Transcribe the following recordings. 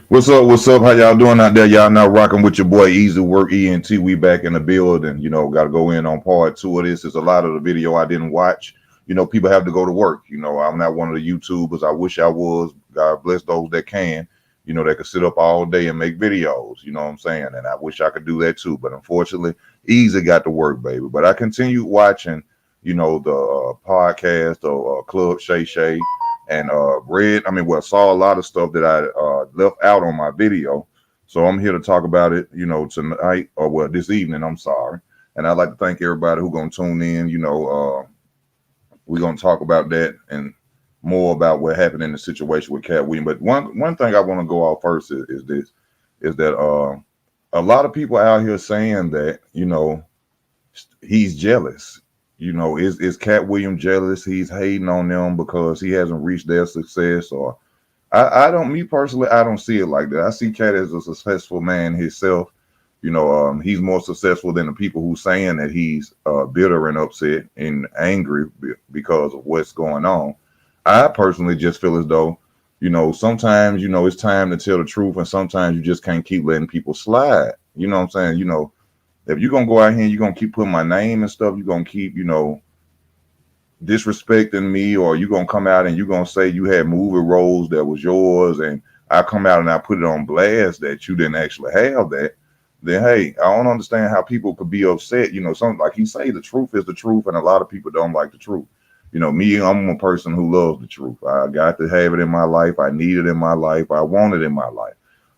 What's up? What's up? How y'all doing out there? Y'all now rocking with your boy Easy Work ENT. We back in the building. Got to go in on part two of this. There's a lot of the video I didn't watch. People have to go to work. I'm not one of the YouTubers. I wish I was. God bless those that can. That could sit up all day and make videos. You know what I'm saying? And I wish I could do that too. But unfortunately, Easy got to work, baby. But I continued watching. The podcast of Club Shay Shay and read. Saw a lot of stuff that I left out on my video. So I'm here to talk about it, tonight or this evening. I'm sorry, and I'd like to thank everybody who's gonna tune in. We're gonna talk about that and more about what happened in the situation with Katt Williams. But one thing I want to go off first is this: is that a lot of people out here saying that he's jealous. Is Katt Williams jealous? He's hating on them because he hasn't reached their success, or I don't. Me personally, I don't see it like that. I see Katt as a successful man himself. He's more successful than the people who saying that he's bitter and upset and angry because of what's going on. I personally just feel as though, sometimes it's time to tell the truth, and sometimes you just can't keep letting people slide. You know what I'm saying? If you're gonna go out here and you're gonna keep putting my name and stuff, you're gonna keep, disrespecting me, or you're gonna come out and you're gonna say you had movie roles that was yours, and I come out and I put it on blast that you didn't actually have that, then hey, I don't understand how people could be upset. Something like he say the truth is the truth, and a lot of people don't like the truth. Me, I'm a person who loves the truth. I got to have it in my life. I need it in my life. I want it in my life.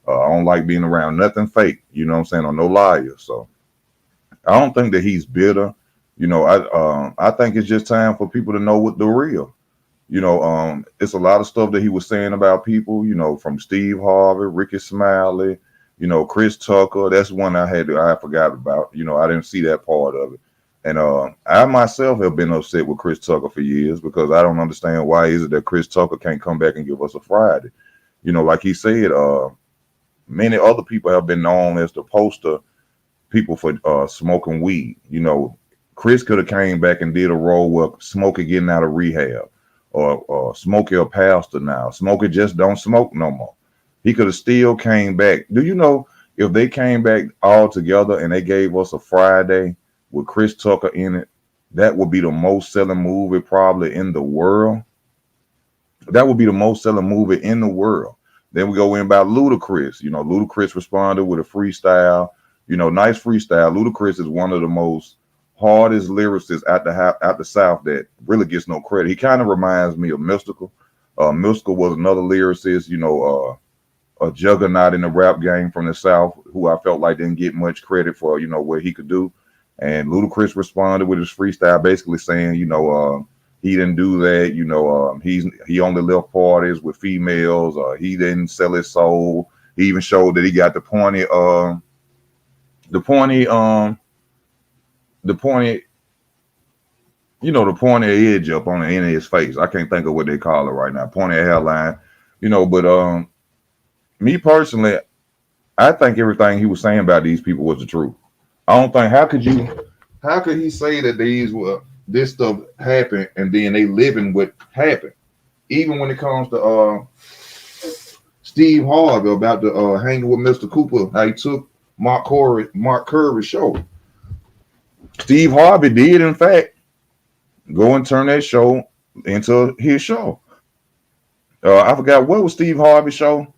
I don't like being around nothing fake, you know what I'm saying, or no liars. So I don't think that he's bitter. I think it's just time for people to know what the real. It's a lot of stuff that he was saying about people. From Steve Harvey, Ricky Smiley, Chris Tucker. That's one I forgot about. I didn't see that part of it. And I myself have been upset with Chris Tucker for years because I don't understand why is it that Chris Tucker can't come back and give us a Friday. Like he said, many other people have been known as the poster people for smoking weed. Chris could have came back and did a role where Smokey getting out of rehab, or Smokey a pastor now. Smokey just don't smoke no more. He could have still came back. Do you know if they came back all together and they gave us a Friday with Chris Tucker in it, that would be the most selling movie probably in the world. That would be the most selling movie in the world. Then we go in about Ludacris. Ludacris responded with a freestyle. Nice freestyle. Ludacris is one of the most hardest lyricists out the South that really gets no credit. He kind of reminds me of Mystical. Mystical was another lyricist, a juggernaut in the rap game from the South, who I felt like didn't get much credit for, what he could do. And Ludacris responded with his freestyle, basically saying, he didn't do that. He only left parties with females. He didn't sell his soul. He even showed that he got the pointy, the pointy, the pointy, the pointy edge up on the end of his face. I can't think of what they call it right now. Pointy hairline, but me personally, I think everything he was saying about these people was the truth. I don't think how could he say that this stuff happened and then they living what happened? Even when it comes to Steve Harvey about the hanging with Mr. Cooper, how he took Mark Curry's show. Steve Harvey did, in fact, go and turn that show into his show. I forgot what was Steve Harvey's show.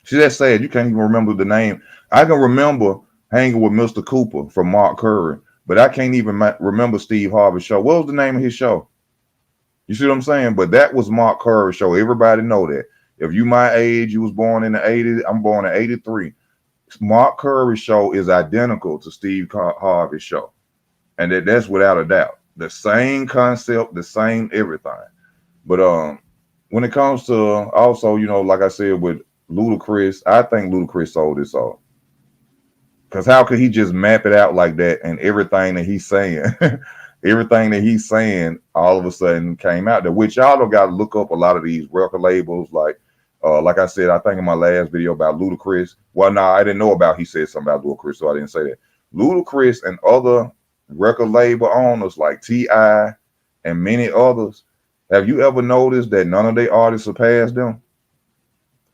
See, that's sad. You can't even remember the name. I can remember hanging with Mr. Cooper from Mark Curry, but I can't even remember Steve Harvey's show. What was the name of his show? You see what I'm saying? But that was Mark Curry's show. Everybody know that. If you my age, you was born in the 80s. I'm born in 83. Mark Curry's show is identical to Steve Harvey's show. And that's without a doubt. The same concept, the same everything. But when it comes to also, like I said with Ludacris, I think Ludacris sold his soul. Because how could he just map it out like that and everything that he's saying, everything that he's saying all of a sudden came out there, which y'all don't got to look up a lot of these record labels. Like I said, I think in my last video about Ludacris. Well, no, I didn't know about he said something about Ludacris, so I didn't say that. Ludacris and other record label owners like T.I. and many others, have you ever noticed that none of their artists surpassed them?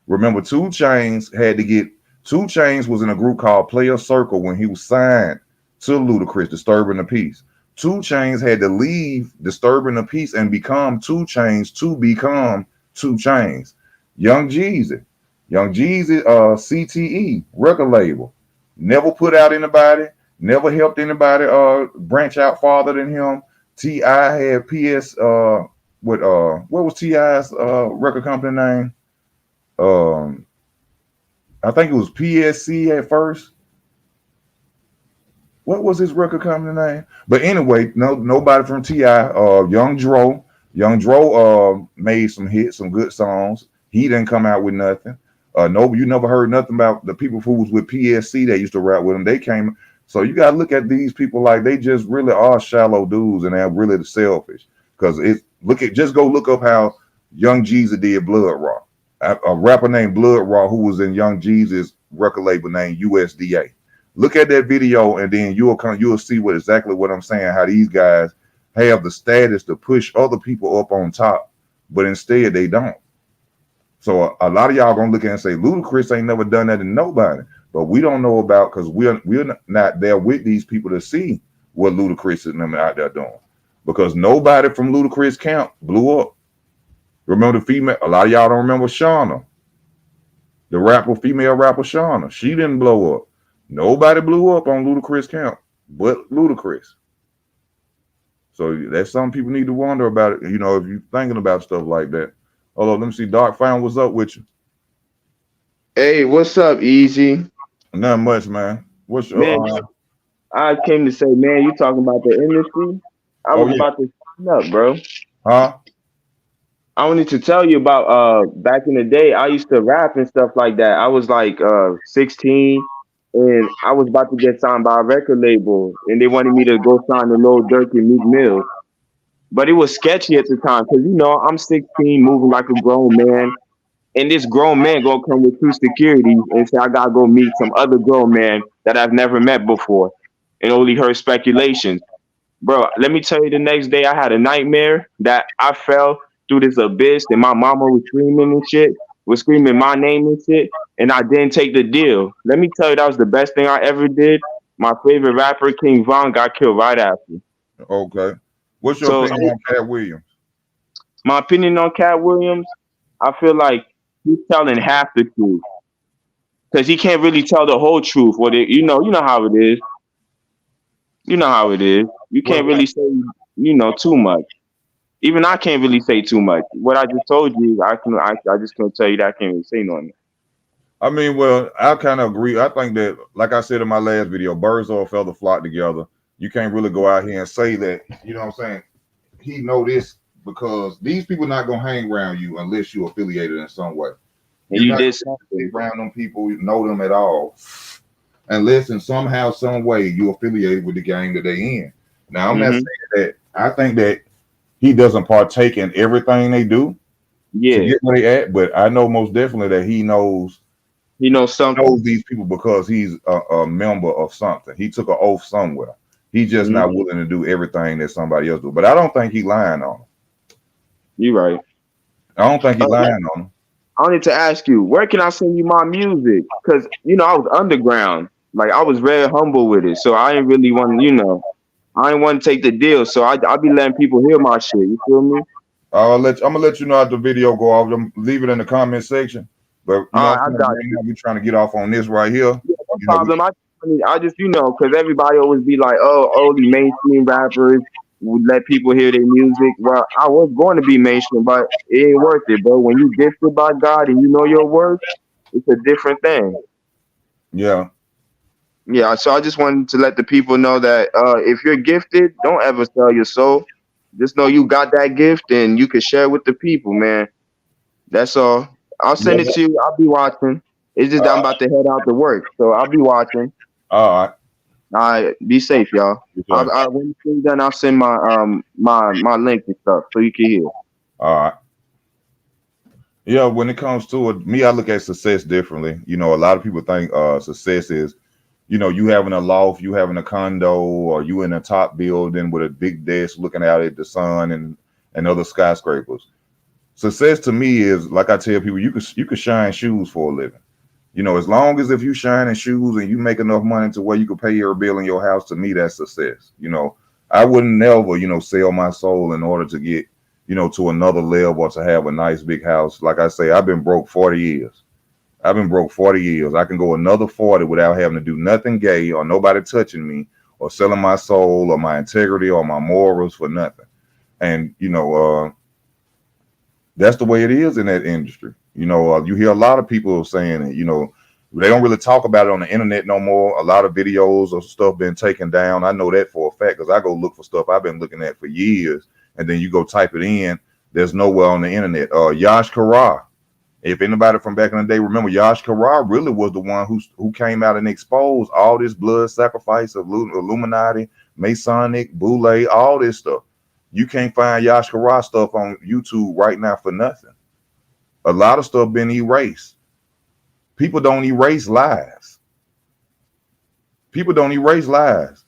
Remember, Two Chains was in a group called Player Circle when he was signed to Ludacris, Disturbing the Peace. Two Chains had to leave Disturbing the Peace and become Two Chains to become Two Chains. Young Jeezy, Young Jeezy, CTE record label, never put out anybody, never helped anybody branch out farther than him. Ti had PS what was Ti's record company name? Um, I think it was PSC at first. What was his record company name? But anyway, nobody from Ti. Young Dro made some hits, some good songs. He didn't come out with nothing. No, you never heard nothing about the people who was with PSC that used to rap with him. They came. So you gotta look at these people like they just really are shallow dudes and they're really selfish. Because just go look up how Young Jeezy did Blood Raw. A rapper named Blood Raw who was in Young Jeezy's record label named USDA. Look at that video and then you'll see exactly what I'm saying, how these guys have the status to push other people up on top, but instead they don't. So a lot of y'all gonna look at it and say Ludacris ain't never done that to nobody, but we don't know about because we're not there with these people to see what Ludacris and them out there doing. Because nobody from Ludacris camp blew up. Remember the female? A lot of y'all don't remember Shauna, the female rapper Shauna. She didn't blow up. Nobody blew up on Ludacris camp but Ludacris. So that's something people need to wonder about it. You know, if you're thinking about stuff like that. Hold on, let me see. Dark Found, what's up with you? Hey, what's up, Easy? Not much, man. What's your Man, I came to say, man, you talking about the industry? I oh was yeah. about to sign up, bro. Huh? I wanted to tell you about back in the day, I used to rap and stuff like that. I was like 16 and I was about to get signed by a record label and they wanted me to go sign the Lil Durk and Meek Mill. But it was sketchy at the time because I'm 16 moving like a grown man. And this grown man gonna come with two securities and say I gotta go meet some other grown man that I've never met before and only heard speculations. Bro, let me tell you, the next day I had a nightmare that I fell through this abyss and my mama was screaming and shit, was screaming my name and shit, and I didn't take the deal. Let me tell you, that was the best thing I ever did. My favorite rapper, King Von, got killed right after. Okay. What's your So opinion on Cat Williams? my opinion on Cat Williams, I feel like he's telling half the truth because he can't really tell the whole truth. You know how it is. You know how it is. You What can't really say, too much. Even I can't really say too much. What I just told you, I just can't tell you that I can't really say nothing. I mean, well, I kind of agree. I think that, like I said in my last video, birds of a feather flock together. You can't really go out here and say that, you know what I'm saying? He know this because these people not gonna hang around you unless you're affiliated in some way. And You're you not did gonna sit something. around them people, you know them at all, unless in somehow, some way you're affiliated with the game that they in. Now, I'm not Hmm. saying that I think that he doesn't partake in everything they do to Yeah, get where they at, but I know most definitely that he knows he knows something. these people because he's a member of something. He took an oath somewhere. He's just Hmm. not willing to do everything that somebody else do. But I don't think he lying on them. You right. I don't think he Yeah. lying on them. I wanted to ask you, where can I send you my music? Because I was underground. Like I was very humble with it, so I didn't really want, I didn't want to take the deal. So I be letting people hear my shit. You feel me? I'm gonna let you know after the video go off. Leave it in the comment section. But you know, All right, I got right you. now we're trying to get off on this right here. Yeah, no You know, problem. I just, because everybody always be like, oh, only mainstream rappers would let people hear their music. Well, I was going to be mainstream, but it ain't worth it, bro. When you gifted by God and you know your worth, it's a different thing. yeah, Yeah, so I just wanted to let the people know that if you're gifted, don't ever sell your soul. Just know you got that gift and you can share it with the people, man. That's all. I'll send it yeah. to you. I'll be watching. It's just that I'm Uh, about to head out to work, so I'll be watching. all right. All right, be safe, y'all. Okay. When it's done, I'll send my link and stuff so you can hear. All right. Yeah, when it comes to it, me, I look at success differently. You know, a lot of people think success is, you know, you having a loft, you having a condo, or you in a top building with a big desk looking out at the sun and other skyscrapers. Success to me is like I tell people, you could shine shoes for a living. You know, as long as if you shine in shoes and you make enough money to where you could pay your bill in your house, to me that's success. You know, I wouldn't never, sell my soul in order to get, to another level or to have a nice big house. Like I say, I've been broke 40 years. I've been broke 40 years. I can go another 40 without having to do nothing gay or nobody touching me or selling my soul or my integrity or my morals for nothing. And, that's the way it is in that industry. You hear a lot of people saying it, they don't really talk about it on the internet no more. A lot of videos or stuff been taken down. I know that for a fact because I go look for stuff I've been looking at for years. And then you go type it in. There's nowhere on the internet. Yash Kar. If anybody from back in the day remember, Yash Kar really was the one who came out and exposed all this blood sacrifice of Illuminati, Masonic, Boule, all this stuff. You can't find Yash Kar stuff on YouTube right now for nothing. A lot of stuff been erased. People don't erase lies. People don't erase lies.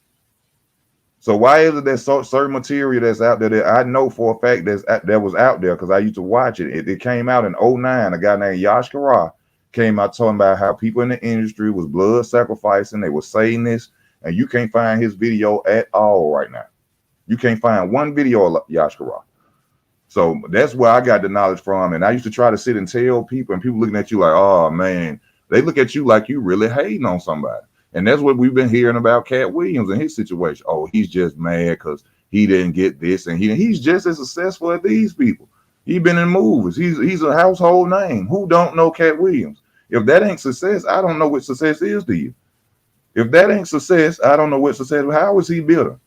So why is it that certain material that's out there that I know for a fact that was out there because I used to watch it. It came out in '09. A guy named Yash Kar came out talking about how people in the industry was blood sacrificing. They were saying this, and you can't find his video at all right now. You can't find one video of Yash Kar. So that's where I got the knowledge from. And I used to try to sit and tell people, and people looking at you like, oh man, they look at you like you really hating on somebody. And that's what we've been hearing about Katt Williams and his situation. Oh, he's just mad because he didn't get this, and he's just as successful as these people. He's been in movies. He's a household name. Who don't know Katt Williams? If that ain't success, I don't know what success is to you. If that ain't success, I don't know what success. How is he bitter?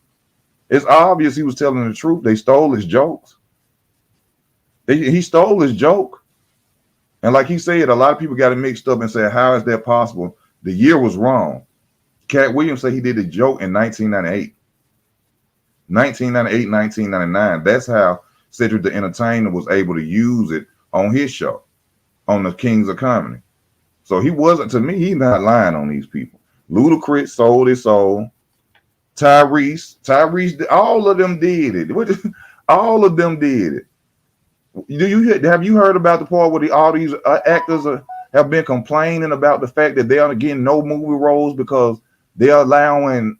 It's obvious he was telling the truth. They stole his jokes. He stole his joke. And like he said, a lot of people got it mixed up and said, how is that possible? The year was wrong. Katt Williams said he did a joke in 1998. 1998, 1999. That's how Cedric the Entertainer was able to use it on his show, on the Kings of Comedy. So he wasn't, to me, he's not lying on these people. Ludacris sold his soul. Tyrese, all of them did it. All of them did it. Have you heard about the part where all these actors have been complaining about the fact that they are getting no movie roles because they're allowing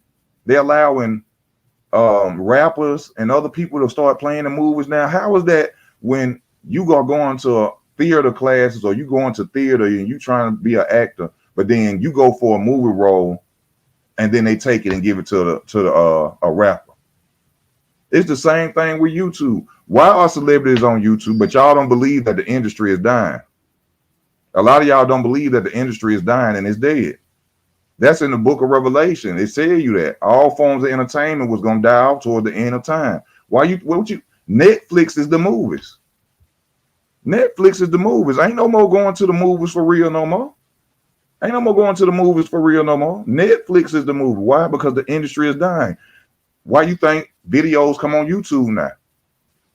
rappers and other people to start playing in movies now? How is that when you are going to theater classes or you go into theater and you trying to be an actor, but then you go for a movie role and then they take it and give it to a rapper? It's the same thing with YouTube. Why are celebrities on YouTube, but y'all don't believe that the industry is dying? A lot of y'all don't believe that the industry is dying and it's dead. That's in the book of Revelation. It said you that all forms of entertainment was going to die off toward the end of time. Netflix is the movies. Netflix is the movies. Ain't no more going to the movies for real no more. Ain't no more going to the movies for real no more. Netflix is the movie. Why? Because the industry is dying. Why you think videos come on YouTube now?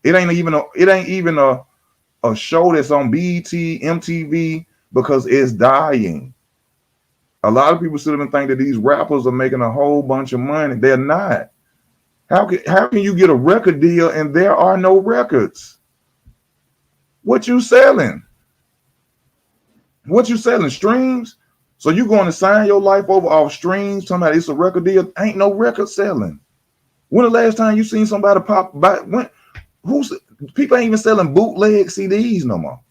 It ain't even a show that's on BET, MTV, because it's dying. A lot of people sit up and think that these rappers are making a whole bunch of money. They're not. How can you get a record deal and there are no records? What you selling? What you selling? Streams? So you going to sign your life over off streams? Talking about it's a record deal? Ain't no record selling. When the last time you seen somebody pop by? People ain't even selling bootleg CDs no more.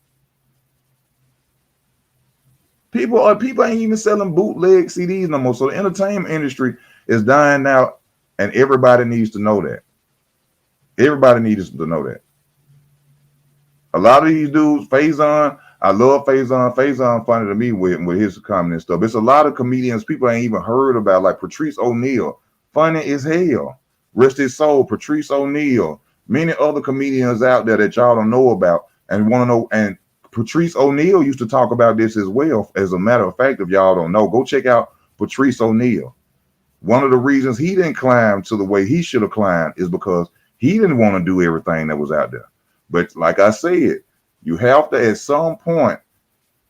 People ain't even selling bootleg CDs no more. So the entertainment industry is dying out, and everybody needs to know that. Everybody needs to know that. A lot of these dudes, Faison, I love Faison. Faison funny to me with his comedy and stuff. It's a lot of comedians people ain't even heard about, like Patrice O'Neal. Funny as hell. Rest his soul, Patrice O'Neal. Many other comedians out there that y'all don't know about and want to know. And Patrice O'Neal used to talk about this as well. As a matter of fact, if y'all don't know, go check out Patrice O'Neal. One of the reasons he didn't climb to the way he should have climbed is because he didn't want to do everything that was out there. But like I said, you have to at some point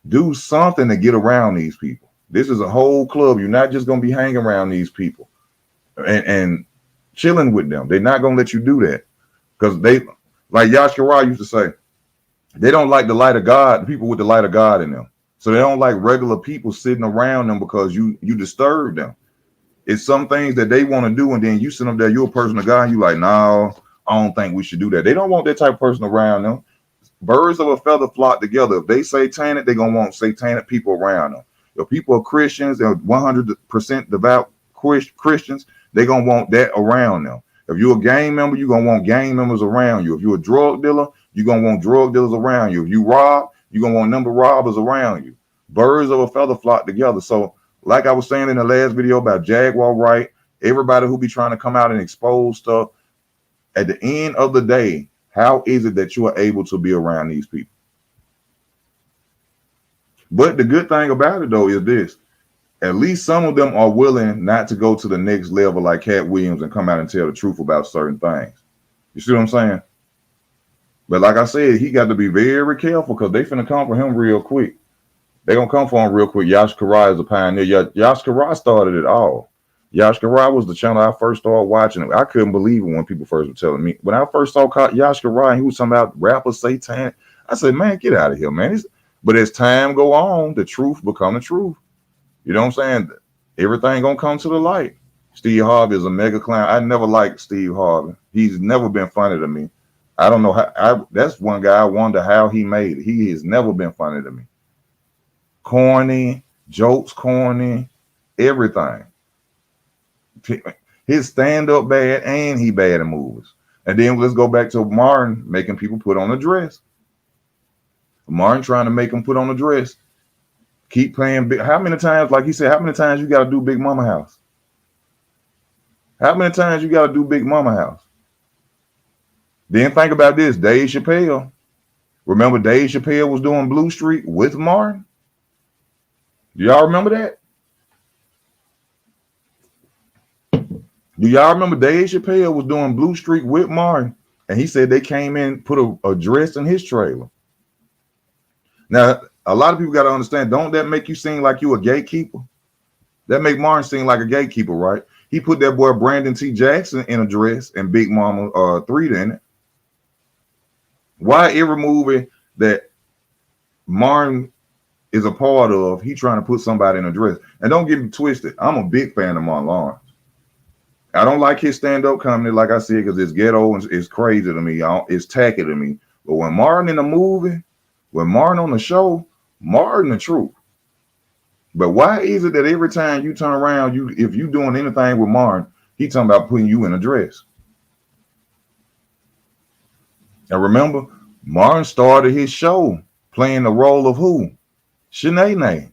do something to get around these people. This is a whole club. You're not just going to be hanging around these people and chilling with them. They're not going to let you do that because they, like Yash Kar used to say, They don't like the light of God, the people with the light of God in them. So they don't like regular people sitting around them because you disturb them. It's some things that they want to do, and then you sit up there, you're a person of God, and you like, no, I don't think we should do that. They don't want that type of person around them. Birds of a feather flock together. If they satanic, they're gonna want satanic people around them. If people are Christians, they're 100% devout Christians, they're gonna want that around them. If you're a gang member, you're gonna want gang members around you. If you're a drug dealer, you're gonna want drug dealers around you. If you rob, you're gonna want a number of robbers around you. Birds of a feather flock together. So, like I was saying in the last video about Jaguar Wright, everybody who be trying to come out and expose stuff, at the end of the day, how is it that you are able to be around these people? But the good thing about it, though, is this. At least some of them are willing not to go to the next level like Katt Williams and come out and tell the truth about certain things. You see what I'm saying? But like I said, he got to be very careful because they finna come for him real quick. They're going to come for him real quick. Yash Kar is a pioneer. Yash Kar started it all. Yash Kar was the channel I first started watching. I couldn't believe it when people first were telling me. When I first saw Yash Kar, he was talking about rapper Satan. I said, man, get out of here, man. But as time go on, the truth become the truth. You know what I'm saying? Everything going to come to the light. Steve Harvey is a mega clown. I never liked Steve Harvey. He's never been funny to me. I don't know how. That's one guy I wonder how he made it. He has never been funny to me. Corny, jokes corny, everything. His stand-up bad and he bad in movies. And then let's go back to Martin making people put on a dress. Martin trying to make them put on a dress. Keep playing big. How many times, like he said, how many times you got to do Big Mama House? How many times you got to do Big Mama House? Then think about this, Dave Chappelle. Remember Dave Chappelle was doing Blue Street with Martin? Do y'all remember that? Do y'all remember Dave Chappelle was doing Blue Street with Martin? And he said they came in, put a dress in his trailer. Now, a lot of people got to understand, don't that make you seem like you a gatekeeper? That make Martin seem like a gatekeeper, right? He put that boy Brandon T. Jackson in a dress and Big Mama 3 in it. Why every movie that Martin is a part of, he trying to put somebody in a dress? And don't get me twisted, I'm a big fan of Martin Lawrence. I don't like his stand-up comedy, like I said, because it's ghetto and it's crazy to me. It's tacky to me. But when Martin in a movie, when Martin on the show, Martin the truth. But why is it that every time you turn around, if you doing anything with Martin, he talking about putting you in a dress? And remember, Martin started his show playing the role of who? Shanae.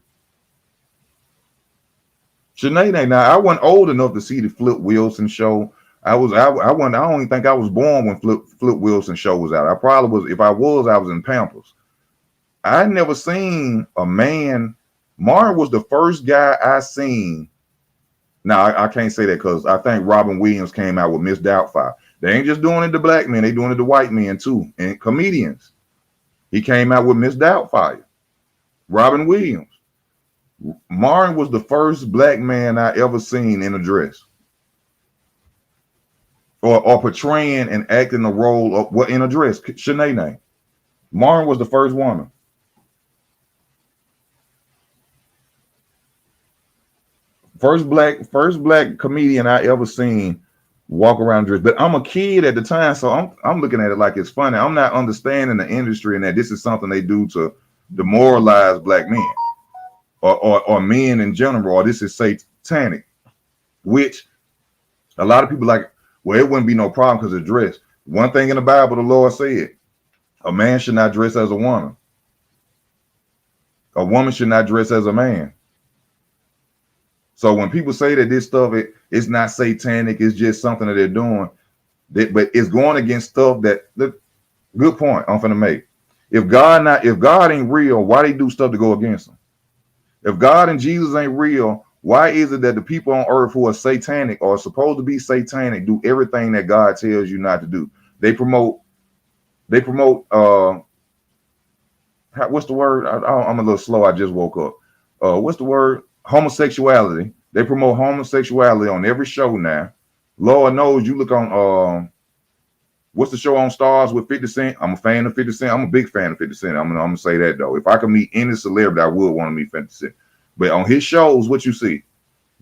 Shanae. Now, I wasn't old enough to see the Flip Wilson show. I don't even think I was born when Flip Wilson show was out. I probably was. If I was in Pampers. I never seen a man. Martin was the first guy I seen. Now, I can't say that because I think Robin Williams came out with Miss Doubtfire. They ain't just doing it to black men. They doing it to white men too. And comedians. He came out with Miss Doubtfire. Robin Williams. Martin was the first black man I ever seen in a dress. Or portraying and acting the role of what in a dress. Shanae. Martin was the first woman. First black comedian I ever seen walk around dressed. But I'm a kid at the time, so I'm looking at it like it's funny. I'm not understanding the industry and that this is something they do to demoralize black men or men in general, or this is satanic, which a lot of people like, well, it wouldn't be no problem because it's dressed. One thing in the Bible, the Lord said, a man should not dress as a woman. A woman should not dress as a man. So when people say that this stuff, it's not satanic, it's just something that they're doing, but it's going against stuff good point I'm finna make. If God ain't real, why they do stuff to go against him? If God and Jesus ain't real, why is it that the people on earth who are satanic or supposed to be satanic do everything that God tells you not to do? They promote what's the word? I'm a little slow. I just woke up. What's the word? Homosexuality. They promote homosexuality on every show now. Lord knows you look on What's the show on Stars with 50 Cent? I'm a fan of 50 Cent. I'm a big fan of 50 Cent. I'm gonna say that though. If I could meet any celebrity, I would want to meet 50 Cent. But on his shows, what you see?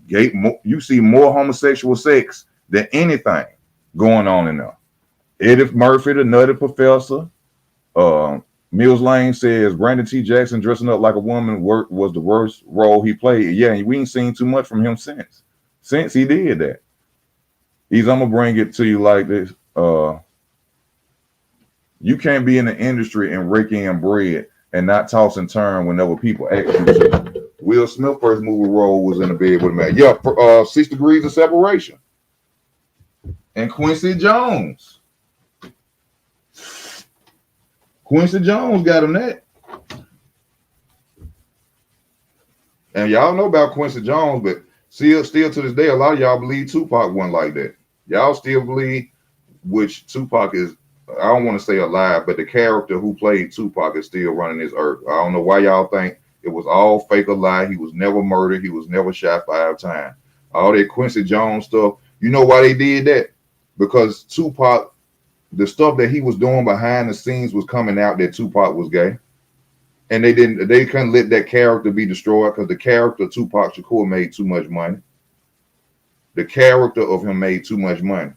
You see more homosexual sex than anything going on in there. Eddie Murphy, the Nutty Professor. Uh, Mills Lane says Brandon T. Jackson dressing up like a woman was the worst role he played. Yeah, we ain't seen too much from him since he did that. I'm gonna bring it to you like this. You can't be in the industry and rake in bread and not toss and turn whenever people ask you to. Will Smith first movie role was in the bed with a man. Yeah, 6 Degrees of Separation. And Quincy Jones. Quincy Jones got him that. And y'all know about Quincy Jones, but still to this day, a lot of y'all believe Tupac wasn't like that. Y'all still believe, which Tupac is, I don't want to say alive, but the character who played Tupac is still running this earth. I don't know why y'all think it was all fake or lie. He was never murdered. He was never shot 5 times. All that Quincy Jones stuff. You know why they did that? Because Tupac, the stuff that he was doing behind the scenes was coming out that Tupac was gay. And they couldn't let that character be destroyed because the character Tupac Shakur made too much money. The character of him made too much money.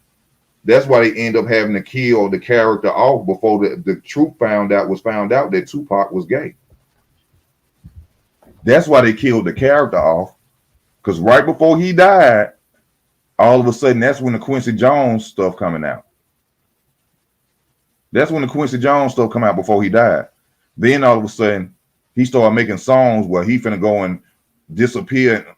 That's why they end up having to kill the character off before the truth was found out that Tupac was gay. That's why they killed the character off. Because right before he died, all of a sudden, that's when the Quincy Jones stuff coming out. That's when the Quincy Jones stuff come out before he died. Then all of a sudden, he started making songs where he finna go and disappear.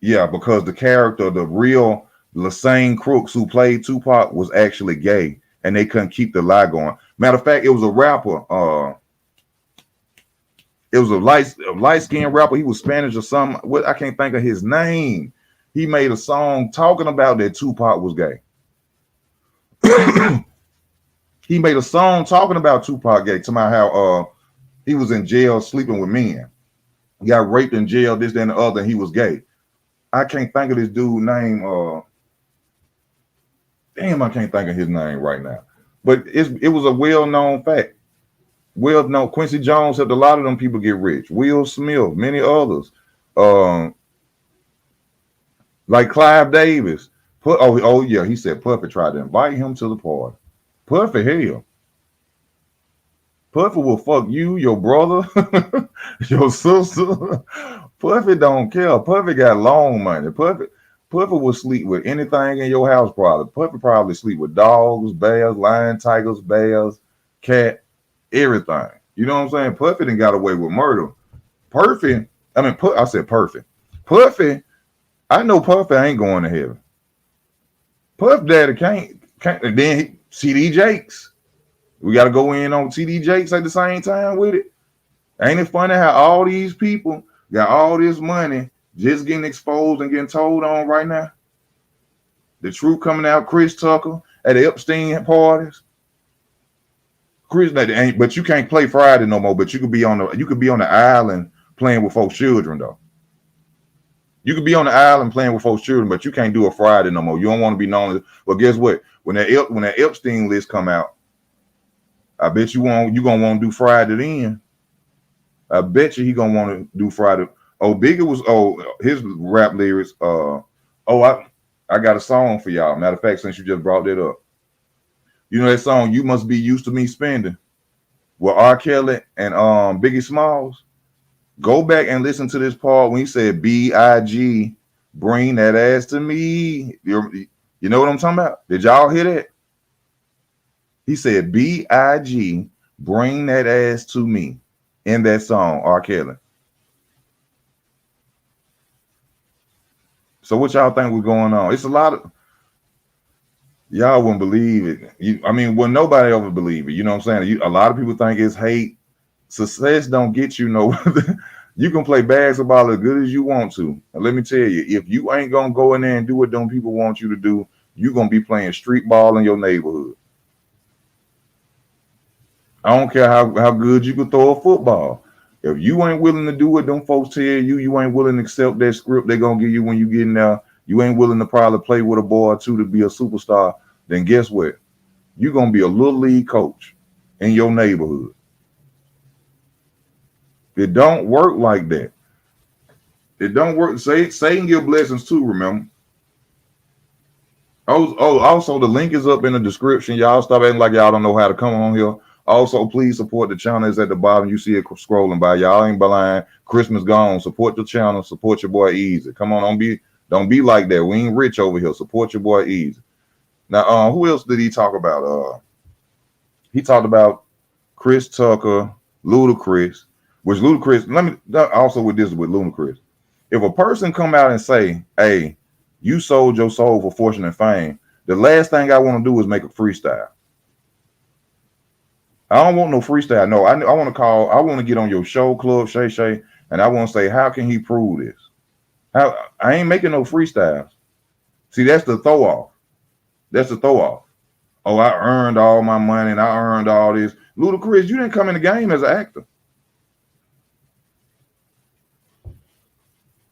Yeah, because the character, the real Lassane Crooks who played Tupac was actually gay, and they couldn't keep the lie going. Matter of fact, it was a rapper. It was a light-skinned rapper. He was Spanish or something. I can't think of his name. He made a song talking about that Tupac was gay. He made a song talking about Tupac gay, talking about how he was in jail sleeping with men. He got raped in jail, this, that, and the other, and he was gay. I can't think of this dude's name. I can't think of his name right now. But it was a well-known fact. Well-known. Quincy Jones helped a lot of them people get rich. Will Smith, many others. Like Clive Davis. He said Puffy tried to invite him to the party. Puffy, hell. Puffy will fuck you, your brother, your sister. Puffy don't care. Puffy got long money. Puffy will sleep with anything in your house probably. Puffy probably sleep with dogs, bears, lions, tigers, bears, cat, everything. You know what I'm saying? Puffy done got away with murder. Puffy, I know Puffy ain't going to heaven. Puff Daddy can't. And then CD Jakes. We got to go in on TD Jakes at the same time with it. Ain't it funny how all these people got all this money just getting exposed and getting told on right now? The truth coming out, Chris Tucker at the Epstein parties. Chris, but you can't play Friday no more. But you could be on the island playing with folks' children though. You could be on the island playing with folks' children, but you can't do a Friday no more. You don't want to be known as. Well, guess what? When that Epstein list come out, I bet you gonna want to do Friday then. I bet you he gonna want to do Friday. His rap lyrics. I got a song for y'all. Matter of fact, since you just brought that up, you know that song "You Must Be Used to Me Spending" with R. Kelly and Biggie Smalls. Go back and listen to this part when he said "B.I.G. Bring that ass to me." You know what I'm talking about? Did y'all hear that? He said "B.I.G. Bring that ass to me" in that song, R. Kelly. So what y'all think was going on? It's a lot of y'all wouldn't believe it. Nobody ever believe it. You know what I'm saying? A lot of people think it's hate. Success don't get you nowhere. You can play basketball as good as you want to. And let me tell you, if you ain't gonna go in there and do what them people want you to do, you're gonna be playing street ball in your neighborhood. I don't care how good you can throw a football. If you ain't willing to do what them folks tell you, you ain't willing to accept that script they're gonna give you when you get in there, you ain't willing to probably play with a boy or two to be a superstar, then guess what? you're gonna be a little league coach in your neighborhood. It don't work like that. It don't work. Satan give blessings too, remember? Also, the link is up in the description. Y'all stop acting like y'all don't know how to come on here. Also, please support the channel. It's at the bottom. You see it scrolling by. Y'all ain't blind. Christmas gone. Support the channel. Support your boy Easy. Come on, don't be like that. We ain't rich over here. Support your boy Easy. Now, who else did he talk about? He talked about Chris Tucker, Ludacris, which Ludacris. Let me also with this with Ludacris. If a person come out and say, "Hey, you sold your soul for fortune and fame," the last thing I want to do is make a freestyle. I don't want no freestyle. No, I want to call. I want to get on your show, Club Shay Shay, and I want to say, how can he prove this? How I ain't making no freestyles. See, that's the throw off. That's the throw off. Oh, I earned all my money and I earned all this. Ludacris, you didn't come in the game as an actor.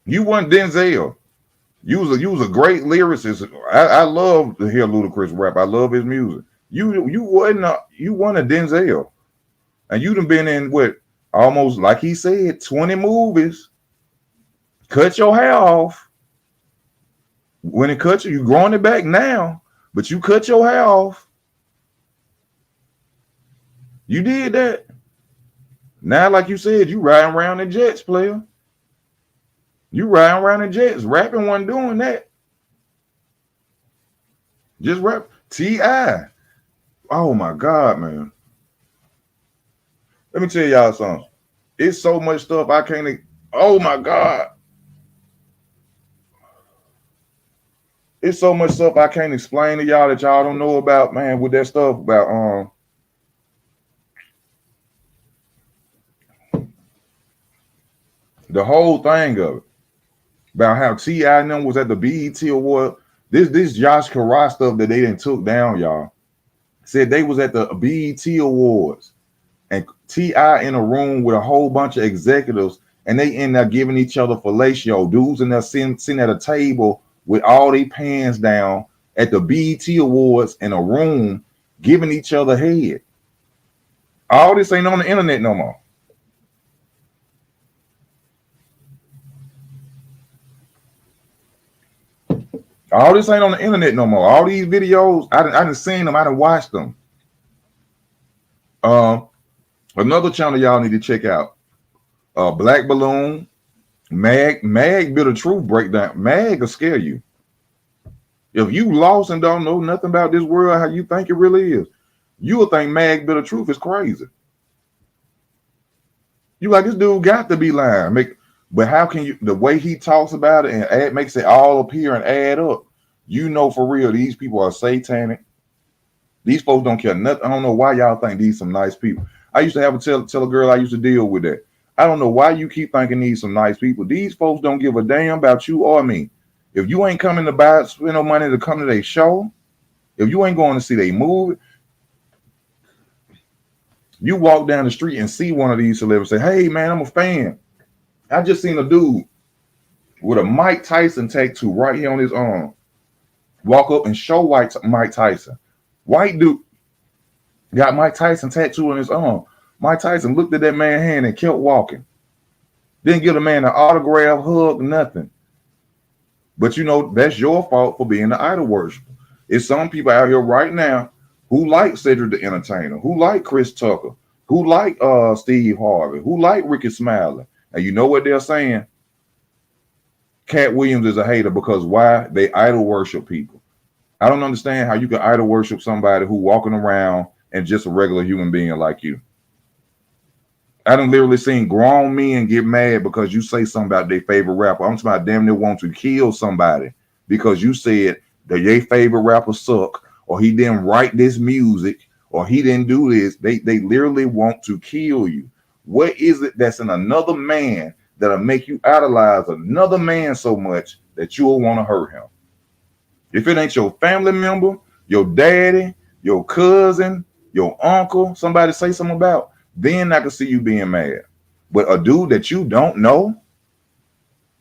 You weren't Denzel. You was a great lyricist. I love to hear Ludacris rap. I love his music. You wasn't a Denzel, and you done been in what almost like he said 20 movies. Cut your hair off. When it cuts you growing it back now, but you cut your hair off. You did that. Now, like you said, you riding around in jets, player. You riding around in jets. Rapping wasn't doing that. Just rap. T.I. Oh my God, man. Let me tell y'all something. It's so much stuff I can't. Oh my God. It's so much stuff I can't explain to y'all that y'all don't know about, man, with that stuff about the whole thing of it. About how T.I. and them was at the BET Award. This Yash Kar stuff that they didn't took down, y'all. Said they was at the BET Awards and T.I. in a room with a whole bunch of executives, and they end up giving each other fellatio. Dudes in there sitting at a table with all their pants down at the BET Awards in a room, giving each other head. All this ain't on the internet no more. All this ain't on the internet no more. All these videos, I done seen them. I done watched them. Another channel y'all need to check out. Black Balloon. Mag Bit of Truth Breakdown. Mag will scare you. If you lost and don't know nothing about this world, how you think it really is, you will think Mag Bit of Truth is crazy. You like, this dude got to be lying. But how can you, the way he talks about it and makes it all appear and add up, you know for real, these people are satanic. These folks don't care nothing. I don't know why y'all think these some nice people. I used to have tell a girl I used to deal with that. I don't know why you keep thinking these some nice people. These folks don't give a damn about you or me. If you ain't coming to spend no money to come to their show, if you ain't going to see their movie, you walk down the street and see one of these celebrities, say, "Hey man, I'm a fan. I just seen a dude with a Mike Tyson tattoo right here on his arm. Walk up and show Mike Tyson. White dude got Mike Tyson tattoo on his arm. Mike Tyson looked at that man's hand and kept walking. Didn't give the man an autograph, hug, nothing. But you know, that's your fault for being an idol worshiper. It's some people out here right now who like Cedric the Entertainer, who like Chris Tucker, who like Steve Harvey, who like Ricky Smiley. And you know what they're saying? Katt Williams is a hater because why? They idol worship people. I don't understand how you can idol worship somebody who walking around and just a regular human being like you. I done literally seen grown men get mad because you say something about their favorite rapper. I'm talking about damn near want to kill somebody because you said that your favorite rapper suck, or he didn't write this music, or he didn't do this. They literally want to kill you. What is it that's in another man that'll make you idolize another man so much that you'll want to hurt him? If it ain't your family member, your daddy, your cousin, your uncle, somebody say something about, then I can see you being mad. But a dude that you don't know,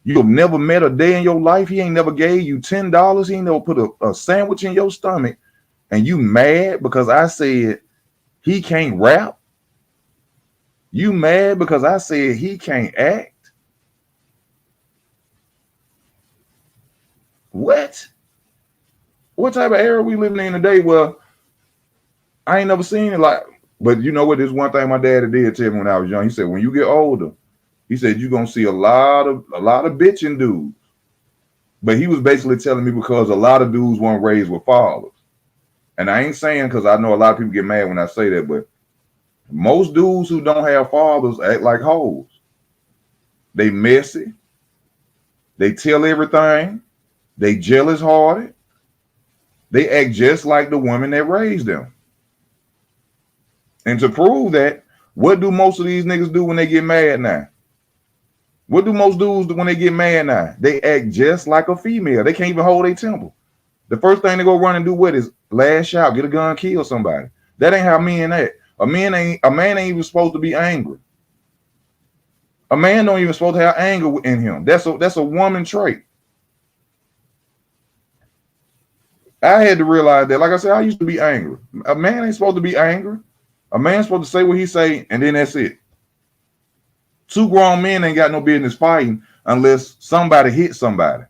you've never met a day in your life, he ain't never gave you $10, he ain't never put a sandwich in your stomach, And you mad because I said he can't rap? You mad because I said he can't act? What? What type of era we living in today? Well, I ain't never seen it like. But you know what? There's one thing my daddy did tell me when I was young. He said, when you get older, he said you're gonna see a lot of bitching dudes. But he was basically telling me because a lot of dudes weren't raised with fathers. And I ain't saying because I know a lot of people get mad when I say that, but most dudes who don't have fathers act like hoes. They messy. They tell everything. They jealous hearted. They act just like the women that raised them. And to prove that, what do most of these niggas do when they get mad now? What do most dudes do when they get mad now? They act just like a female. They can't even hold their temper. The first thing they go run and do what is lash out, get a gun, kill somebody. That ain't how men act. A man ain't even supposed to be angry. A man don't even supposed to have anger in him. That's a woman trait. I had to realize that. Like I said, I used to be angry. A man ain't supposed to be angry. A man's supposed to say what he say, and then that's it. Two grown men ain't got no business fighting unless somebody hit somebody.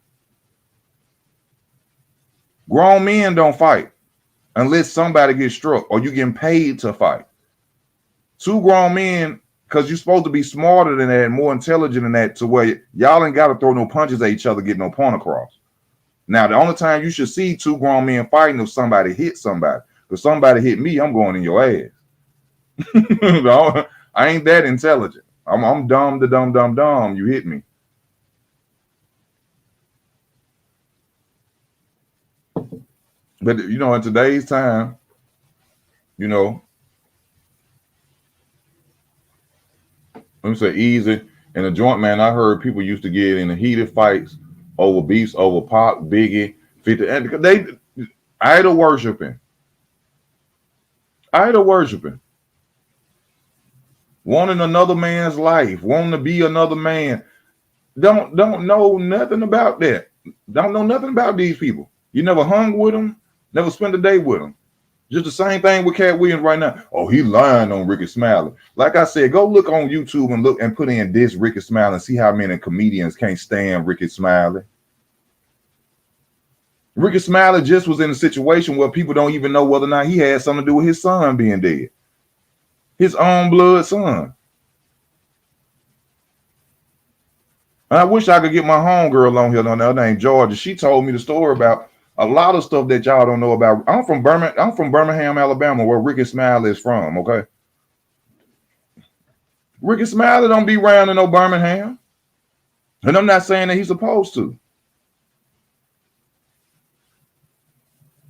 Grown men don't fight unless somebody gets struck or you getting paid to fight. Two grown men, because you're supposed to be smarter than that and more intelligent than that, to where y'all ain't got to throw no punches at each other, get no point across. Now, the only time you should see two grown men fighting if somebody hit somebody. If somebody hit me, I'm going in your ass. No, I ain't that intelligent. I'm dumb to dumb. You hit me. But in today's time, you know, let me say easy. In a joint, man, I heard people used to get in the heated fights over beefs, over Pac, Biggie, 50. And they idol worshiping. Idol worshiping. Wanting another man's life, wanting to be another man. Don't know nothing about that. Don't know nothing about these people. You never hung with them, never spent a day with them. Just the same thing with Katt Williams right now. Oh, he lying on Ricky Smiley. Like I said, go look on YouTube and look and put in this Ricky Smiley and see how many comedians can't stand Ricky Smiley. Ricky Smiley just was in a situation where people don't even know whether or not he had something to do with his son being dead. His own blood son. I wish I could get my homegirl on here on her name Georgia. She told me the story about a lot of stuff that y'all don't know about. I'm from Birmingham, Alabama, where Ricky Smiley is from. Okay, Ricky Smiley don't be around in no Birmingham, and I'm not saying that he's supposed to.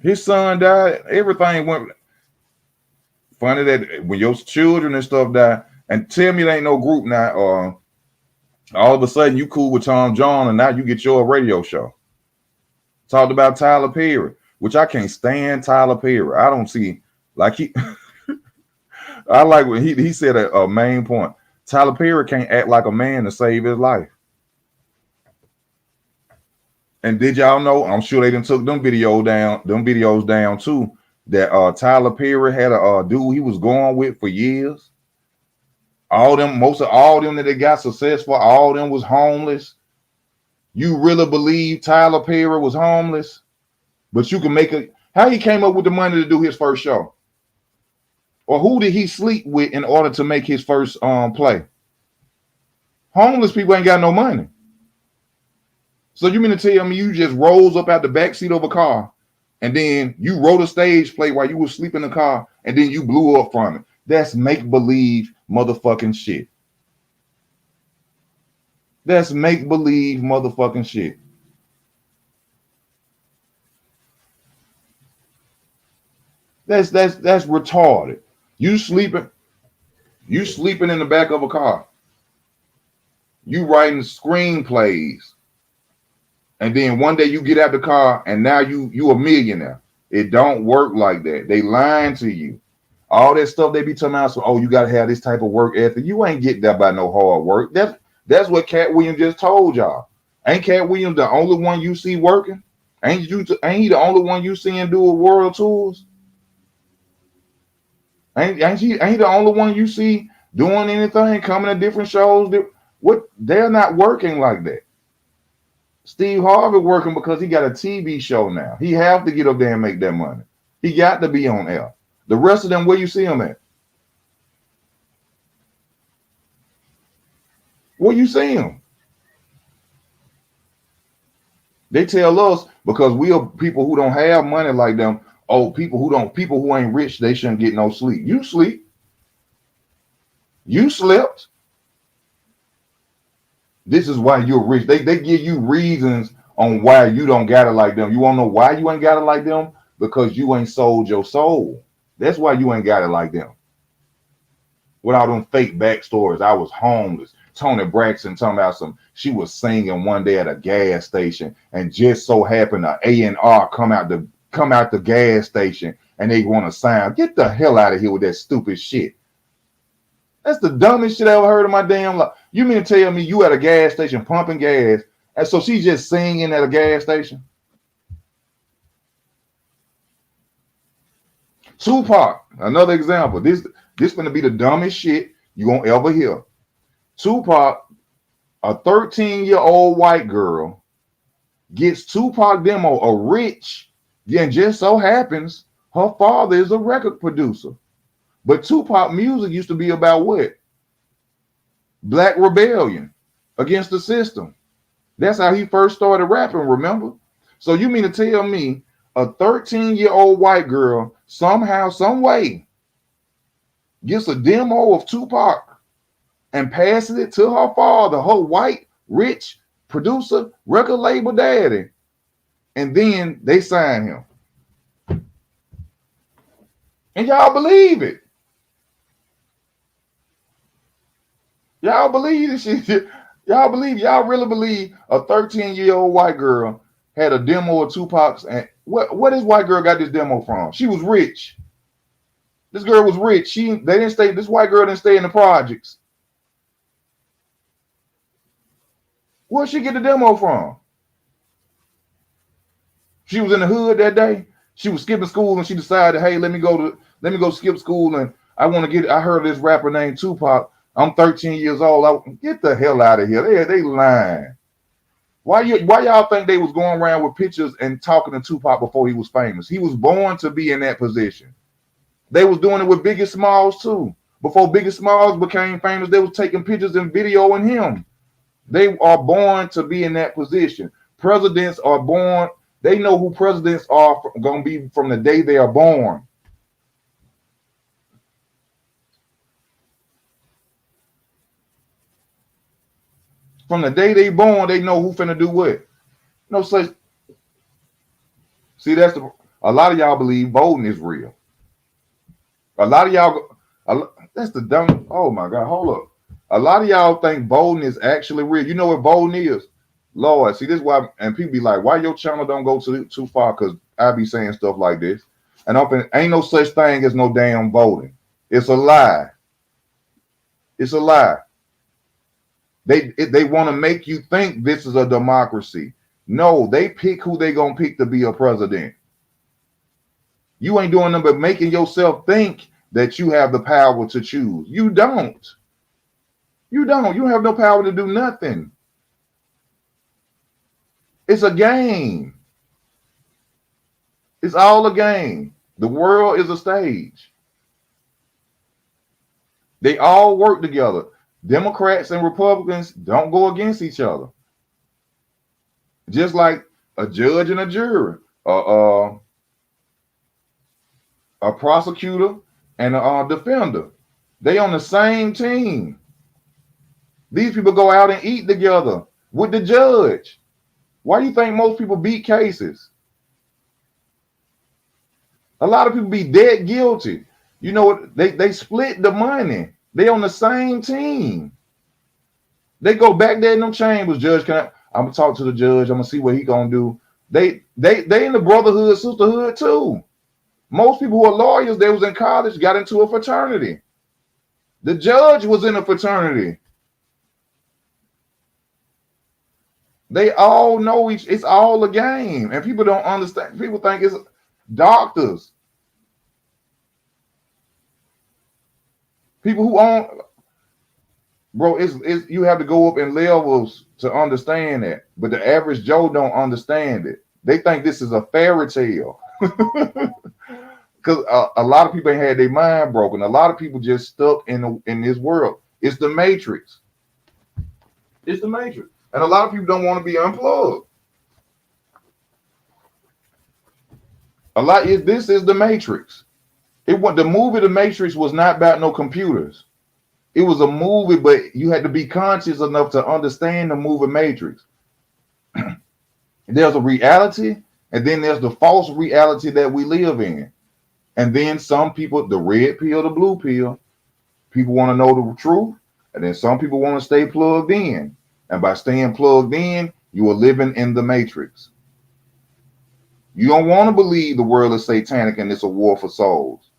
His son died. Everything went. Funny that when your children and stuff die, and tell me there ain't no group now. All of a sudden you cool with Tom John, and now you get your radio show. Talked about Tyler Perry, which I can't stand Tyler Perry. I don't see like he. I like when he said a main point. Tyler Perry can't act like a man to save his life. And did y'all know? I'm sure they done took them videos down too. That Tyler Perry had a dude he was going with for years. Most of all them that they got successful, all them was homeless. You really believe Tyler Perry was homeless? But you can make it. How he came up with the money to do his first show? Or who did he sleep with in order to make his first play? Homeless people ain't got no money. So you mean to tell me you just rose up out the backseat of a car and then you wrote a stage play while you were sleeping in the car and then you blew up from it? That's make-believe motherfucking shit. That's make-believe motherfucking shit. That's retarded. You sleeping in the back of a car. You writing screenplays. And then one day you get out the car and now you a millionaire. It don't work like that. They lying to you. All that stuff they be telling us, so, you got to have this type of work ethic. You ain't getting that by no hard work. That's what Katt Williams just told y'all. Ain't Katt Williams the only one you see working? Ain't he the only one you seeing do a world tours? Ain't the only one you see doing anything, coming to different shows. What they're not working like that. Steve Harvey working because he got a TV show now. He have to get up there and make that money. He got to be on air. The rest of them, where you see them at? Where you see them? They tell us because we are people who don't have money like them. Oh, people who ain't rich, they shouldn't get no sleep. You sleep. You slept. This is why you're rich. They give you reasons on why you don't got it like them. You want to know why you ain't got it like them? Because you ain't sold your soul. That's why you ain't got it like them. With all them fake backstories. I was homeless. Tony Braxton talking about she was singing one day at a gas station and just so happened a A&R come out the gas station and they want to sign. Get the hell out of here with that stupid shit. That's the dumbest shit I ever heard in my damn life. You mean to tell me you at a gas station pumping gas and so she's just singing at a gas station? Tupac, another example. This gonna be the dumbest shit you gonna ever hear. Tupac, a 13-year-old white girl, gets Tupac demo, a rich, and just so happens her father is a record producer. But Tupac music used to be about what? Black rebellion against the system. That's how he first started rapping, remember? So you mean to tell me a 13-year-old white girl somehow, some way gets a demo of Tupac and passes it to her father, her white, rich producer, record label daddy, and then they sign him. And y'all believe it. Y'all believe this shit. Y'all really believe a 13-year-old white girl had a demo of Tupac's, and what this white girl got this demo from? She was rich. This girl was rich. This white girl didn't stay in the projects. Where'd she get the demo from? She was in the hood that day. She was skipping school and she decided, hey, let me go skip school and I heard this rapper named Tupac. I'm 13 years old. Get the hell out of here. They lying. Why y'all think they was going around with pictures and talking to Tupac before he was famous? He was born to be in that position. They was doing it with Biggie Smalls too. Before Biggie Smalls became famous, they was taking pictures and videoing him. They are born to be in that position. Presidents are born. They know who presidents are going to be from the day they are born. From the day they born, they know who finna do what. No such. See, a lot of y'all believe voting is real. A lot of y'all, that's the dumb. Oh my God, hold up. A lot of y'all think voting is actually real. You know what voting is? Lord, see this is why, and people be like, why your channel don't go too far? Because I be saying stuff like this. And ain't no such thing as no damn voting. It's a lie. It's a lie. They want to make you think this is a democracy. No, they pick who they gonna pick to be a president. You ain't doing nothing but making yourself think that you have the power to choose. You don't. You don't. You have no power to do nothing. It's a game. It's all a game. The world is a stage. They all work together. Democrats and Republicans don't go against each other. Just like a judge and a jury, a prosecutor and a defender. They on the same team. These people go out and eat together with the judge. Why do you think most people beat cases? A lot of people be dead guilty. You know, they split the money. They on the same team. They go back there in them chambers. Judge, I'm gonna talk to the judge. I'm gonna see what he gonna do. They in the brotherhood, sisterhood too. Most people who are lawyers, they was in college, got into a fraternity. The judge was in a fraternity. They all know it's all a game, and people don't understand. People think it's doctors. People who own, bro, it's you have to go up in levels to understand that. But the average Joe don't understand it. They think this is a fairy tale. Because a lot of people ain't had their mind broken. A lot of people just stuck in this world. It's the matrix. It's the matrix. And a lot of people don't want to be unplugged. This is the matrix. The movie The Matrix was not about no computers. It was a movie, but you had to be conscious enough to understand the movie Matrix. There's a reality, and then there's the false reality that we live in. And then some people, the red pill, the blue pill, people want to know the truth, and then some people want to stay plugged in. And by staying plugged in, you are living in the matrix. You don't want to believe the world is satanic and it's a war for souls.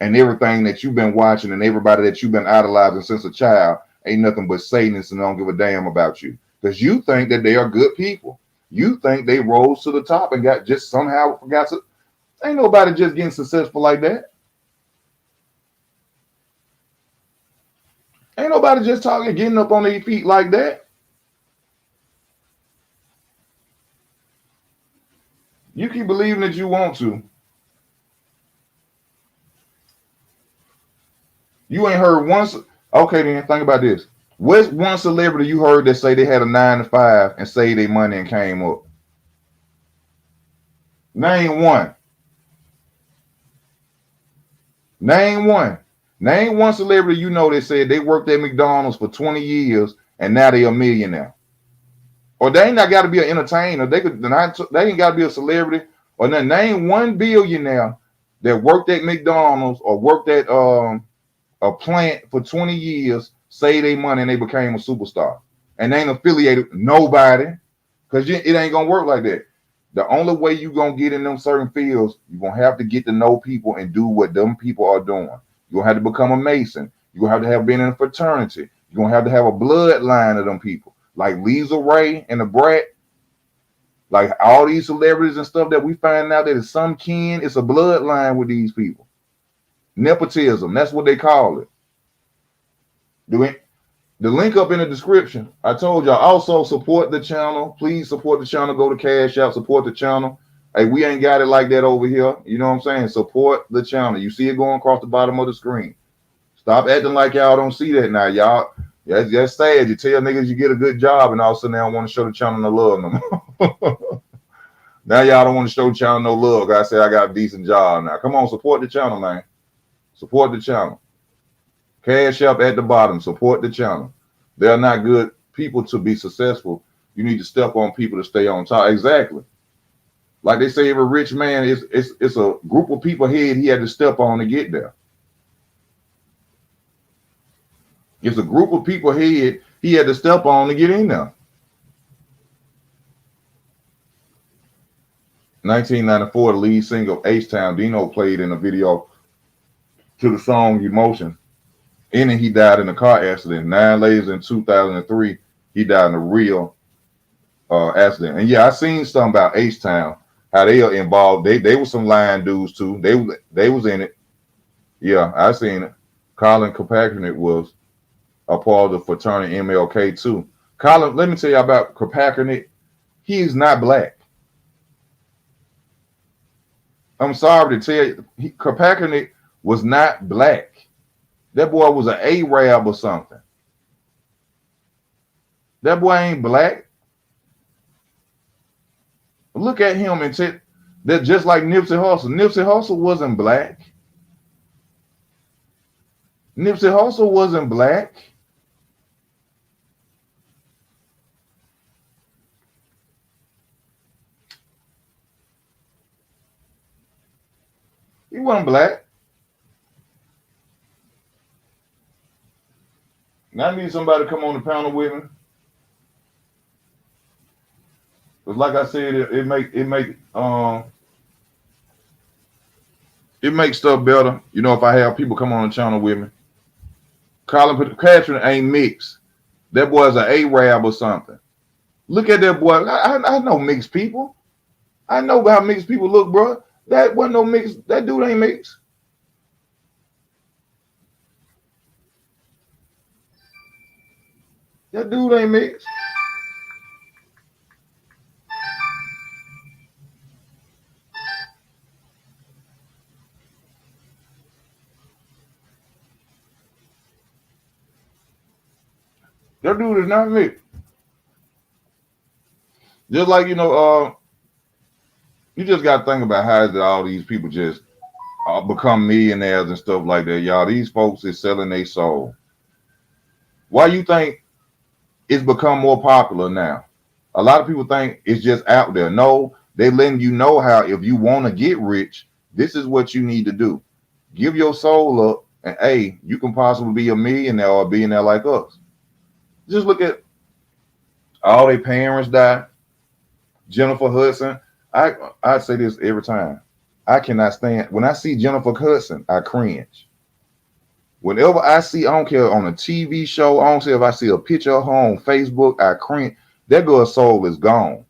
And everything that you've been watching and everybody that you've been idolizing since a child ain't nothing but Satanists and don't give a damn about you. Because you think that they are good people. You think they rose to the top and got just somehow got to. Ain't nobody just getting successful like that. Ain't nobody just talking, getting up on their feet like that. You keep believing that you want to. You ain't heard once. Okay, then think about this. What's one celebrity you heard that say they had a 9 to 5 and saved their money and came up? Name one. Name one. Name one celebrity you know that said they worked at McDonald's for 20 years and now they a millionaire. Or they ain't not got to be an entertainer. They ain't got to be a celebrity. Or then name one billionaire that worked at McDonald's or worked at a plant for 20 years, saved their money, and they became a superstar. And they ain't affiliated with nobody, because it ain't gonna work like that. The only way you gonna get in them certain fields, you're gonna have to get to know people and do what them people are doing. You're gonna have to become a Mason. You're gonna have to have been in a fraternity. You're gonna have to have a bloodline of them people. Like Lisa Ray and the Brat, like all these celebrities and stuff that we find out that is some kin, it's a bloodline with these people. Nepotism, that's what they call it. The link up in the description. I told y'all also support the channel. Please support the channel. Go to Cash App, support the channel. Hey, we ain't got it like that over here. You know what I'm saying? Support the channel. You see it going across the bottom of the screen. Stop acting like y'all don't see that now. Y'all, that's sad. You tell niggas you get a good job and all of a sudden they don't want to show the channel no love no more. Now y'all don't want to show the channel no love. I said I got a decent job now. Come on, support the channel, man. Support the channel. Cash App at the bottom. Support the channel. They're not good people to be successful. You need to step on people to stay on top. Exactly. Like they say, every rich man it's a group of people head he had to step on to get there. It's a group of people head he had to step on to get in there. 1994, the lead singer of H-Town, Dino, played in a video to the song Emotion. And then he died in a car accident. 9 days in 2003, he died in a real accident. And yeah, I seen something about H-Town, how they are involved. They were some lying dudes too. They was in it. Yeah, I seen it. Colin Kaepernick was a part of the fraternity MLK too. Colin, let me tell you about Kaepernick. He is not black. I'm sorry to tell you, Kaepernick was not black. That boy was an Arab or something. That boy ain't black. Look at him and say that just like Nipsey Hussle. Nipsey Hussle wasn't black. Nipsey Hussle wasn't black. He wasn't black. Now I need somebody to come on the panel with me. Because like I said, it makes stuff better. You know, if I have people come on the channel with me. Colin Kaepernick ain't mixed. That boy's an Arab or something. Look at that boy. I know mixed people. I know how mixed people look, bro. That wasn't no mixed. That dude ain't mixed. That dude ain't mixed. That dude is not mixed. Just like you just got to think about how is it all these people just become millionaires and stuff like that, y'all. These folks is selling their soul. Why you think it's become more popular now? A lot of people think it's just out there. No, they letting you know how if you want to get rich, this is what you need to do. Give your soul up, and hey, you can possibly be a millionaire or a billionaire like us. Just look at all their parents died. Jennifer Hudson. I say this every time. I cannot stand when I see Jennifer Hudson. I cringe. Whenever I see, I don't care on a TV show. I don't care if I see a picture of her on Facebook. I cringe. That girl's soul is gone.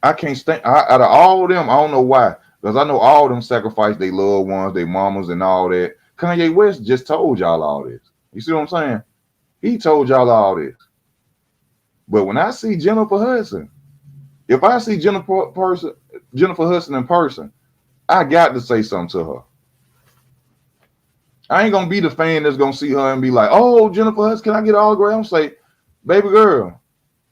I can't stand. Out of all of them, I don't know why. Because I know all of them sacrificed their loved ones, their mamas, and all that. Kanye West just told y'all all this. You see what I'm saying? He told y'all all this. But when I see Jennifer Hudson, if I see Jennifer Hudson in person, I got to say something to her. I ain't gonna be the fan that's gonna see her and be like, "Oh, Jennifer Hudson, can I get an autograph?" I'm say, "Baby girl,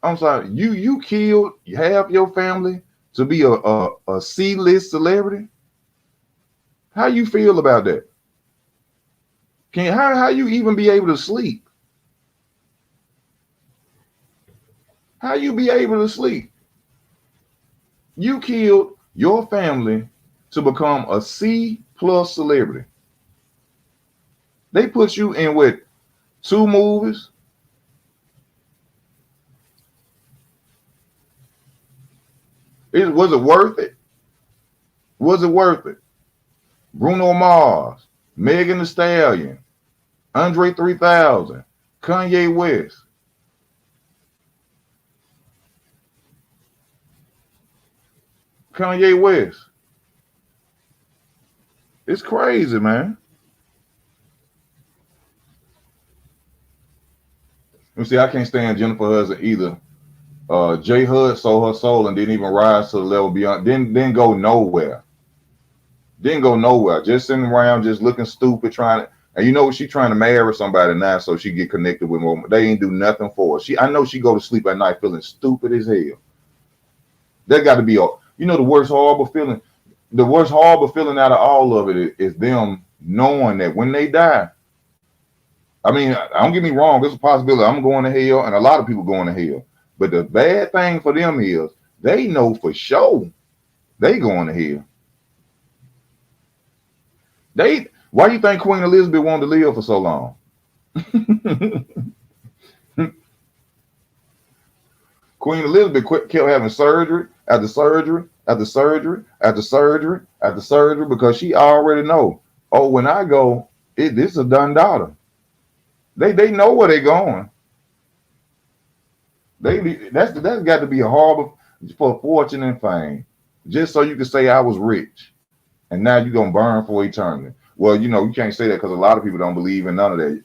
I'm sorry, you killed half your family to be a C-list celebrity. How you feel about that? How you even be able to sleep? How you be able to sleep? You killed your family to become a C+ celebrity. They put you in with 2 movies. Was it worth it? Was it worth it? Bruno Mars, Megan Thee Stallion, Andre 3000, Kanye West. Kanye West. It's crazy, man. You see, I can't stand Jennifer Hudson either. J Hud sold her soul and didn't even rise to the level beyond. Didn't go nowhere. Didn't go nowhere. Just sitting around, just looking stupid, trying to. And you know what? She trying to marry somebody now, so she get connected with more. They ain't do nothing for her. I know she go to sleep at night feeling stupid as hell. That got to be the worst horrible feeling. The worst horrible feeling out of all of it is them knowing that when they die. I mean, don't get me wrong. There's a possibility I'm going to hell, and a lot of people going to hell. But the bad thing for them is they know for sure they going to hell. Why do you think Queen Elizabeth wanted to live for so long? Queen Elizabeth kept having surgery after surgery after surgery after surgery after surgery because she already know. Oh, when I go, this is a done daughter. They know where they're going. That's got to be a horrible for fortune and fame, just so you can say I was rich, and now you're gonna burn for eternity. Well, you can't say that because a lot of people don't believe in none of that.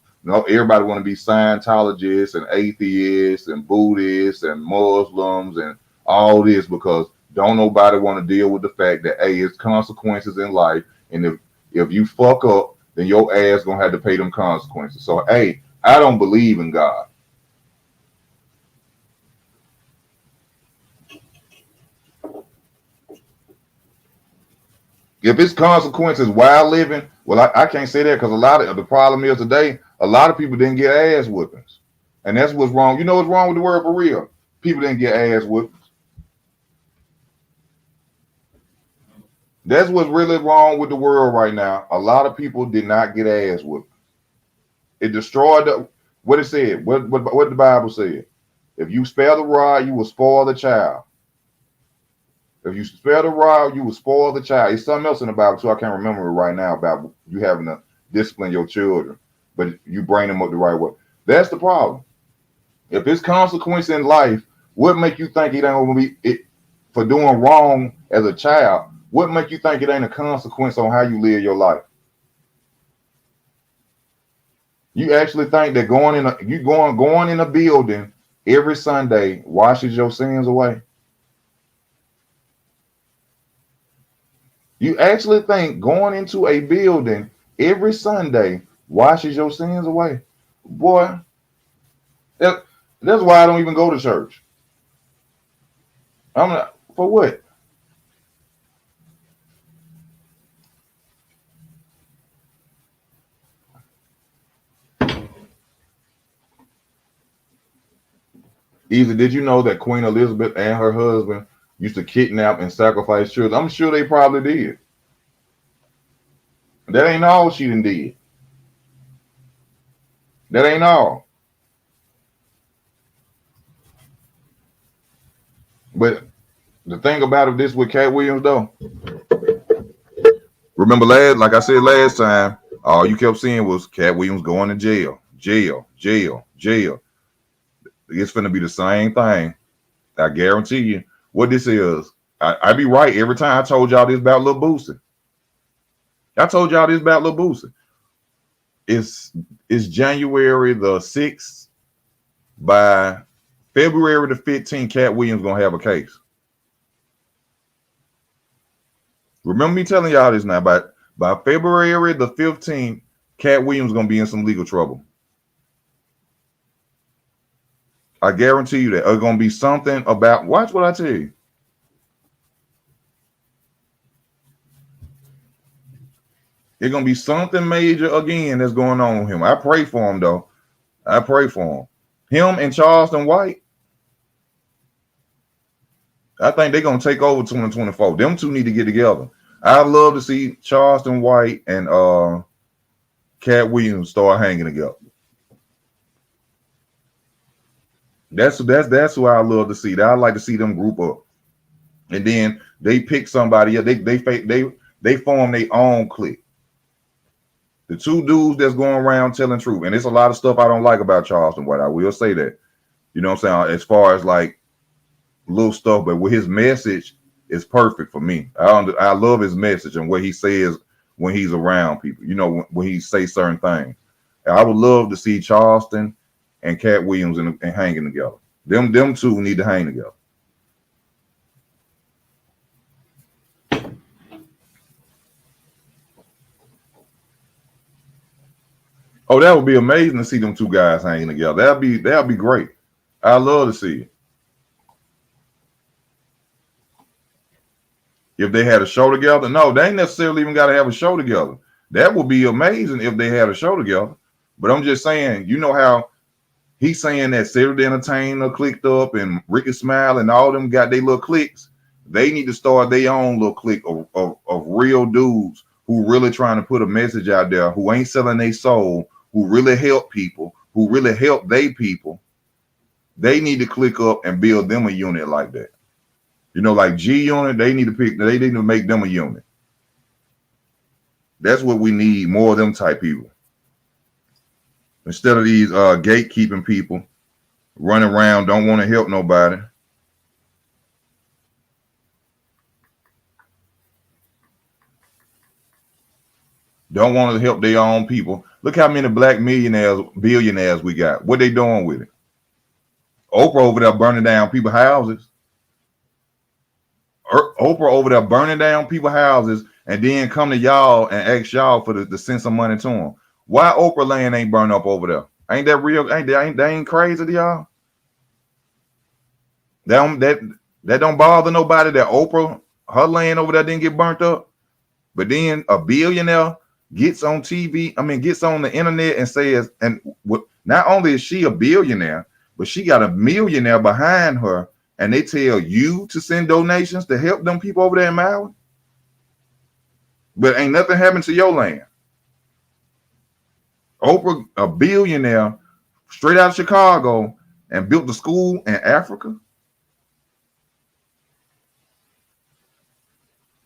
Everybody want to be Scientologists and atheists and Buddhists and Muslims and all this because don't nobody want to deal with the fact that it's consequences in life, and if you fuck up, then your ass gonna have to pay them consequences. So I don't believe in God. If it's consequences while living, well, I can't say that because a lot of the problem is today, a lot of people didn't get ass whippings. And that's what's wrong. You know what's wrong with the world for real? People didn't get ass whippings. That's what's really wrong with the world right now. A lot of people did not get ass whippings. It destroyed what it said, what the Bible said. If you spare the rod, you will spoil the child. If you spare the rod, you will spoil the child. It's something else in the Bible too. I can't remember it right now about you having to discipline your children, but you bring them up the right way. That's the problem. If it's consequence in life, what make you think it ain't gonna be it for doing wrong as a child? What make you think it ain't a consequence on how you live your life? You actually think that going in a building every Sunday washes your sins away? You actually think going into a building every Sunday washes your sins away? Boy, that, that's why I don't even go to church. I'm not, for what? Either did you know that Queen Elizabeth and her husband used to kidnap and sacrifice children? I'm sure they probably did. That ain't all she done did. That ain't all. But the thing about it, this with Katt Williams though, remember like I said last time, all you kept seeing was Katt Williams going to jail, jail, jail, jail. It's finna be the same thing. I guarantee you. What this is, I be right every time. I told y'all this about Lil Boosie. I told y'all this about Lil Boosie. It's it's January the 6th. By February the 15th, Katt Williams gonna have a case. Remember me telling y'all this now. By February the 15th, Katt Williams gonna be in some legal trouble. I guarantee you that. It's gonna be something about. Watch what I tell you. It's gonna be something major again that's going on with him. I pray for him though. I pray for him. Him and Charleston White. I think they're gonna take over 2024. Them two need to get together. I'd love to see Charleston White and Katt Williams start hanging together. That's who I love to see. That I like to see them group up, and then they pick somebody. They form their own clique. The two dudes that's going around telling truth, and it's a lot of stuff I don't like about Charleston White. I will say that. You know what I'm saying? As far as like little stuff, but with his message is perfect for me. I love his message and what he says when he's around people. You know when he say certain things. And I would love to see Charleston and Katt Williams and hanging together. Them two need to hang together. Oh, that would be amazing to see them two guys hanging together. That'd be great. I love to see it. If they had a show together. No, they ain't necessarily even got to have a show together. That would be amazing if they had a show together. But I'm just saying, you know how he's saying that Saturday Entertainer clicked up and Ricky Smile and all them got their little cliques. They need to start their own little clique of real dudes who really trying to put a message out there, who ain't selling their soul, who really help people, who really help they people. They need to click up and build them a unit like that. You know, like G Unit, they need to make them a unit. That's what we need, more of them type people. Instead of these gatekeeping people running around, don't want to help nobody. Don't want to help their own people. Look how many black billionaires we got. What they doing with it? Oprah over there burning down people's houses. Oprah over there burning down people's houses and then come to y'all and ask y'all for to send some money to them. Why Oprah land ain't burned up over there? Ain't that real? Ain't crazy to y'all? That don't bother nobody that Oprah, her land over there didn't get burnt up. But then a billionaire gets on TV, gets on the internet and says, and not only is she a billionaire, but she got a millionaire behind her, and they tell you to send donations to help them people over there in Maui. But ain't nothing happened to your land. Oprah, a billionaire, straight out of Chicago, and built the school in Africa.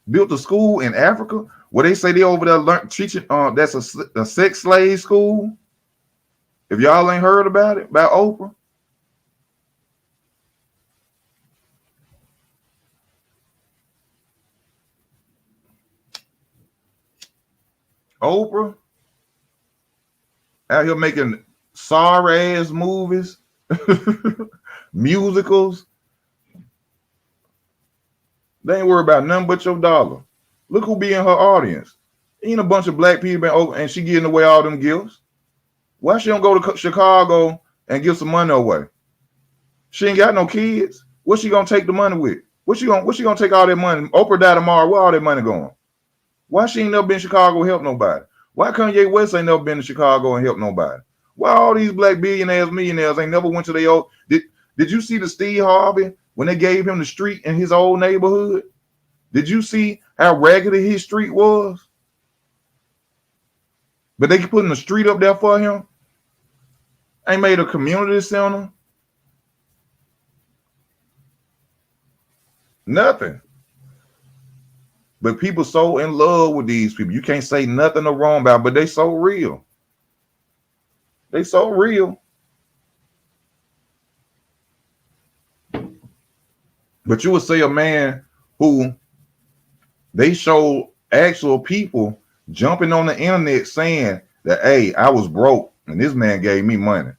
Built a school in Africa where they say they over there teaching. That's a sex slave school. If y'all ain't heard about it, about Oprah. Oprah Out here making sorry ass movies, musicals. They ain't worried about nothing but your dollar. Look who be in her audience. Ain't a bunch of black people and she getting away all them gifts. Why she don't go to Chicago and give some money away? She ain't got no kids. What she gonna take the money with? What she gonna take all that money? Oprah died tomorrow. Where all that money going? Why she ain't never been to Chicago and help nobody? Why Kanye West ain't never been to Chicago and help nobody? Why all these black billionaires, millionaires ain't never went to their old? Did you see the Steve Harvey when they gave him the street in his old neighborhood? Did you see how raggedy his street was? But they putting the street up there for him. Ain't made a community center. Nothing. But people so in love with these people. You can't say nothing wrong about it, but they so real. They so real. But you would say a man who they show actual people jumping on the internet saying that, hey, I was broke and this man gave me money.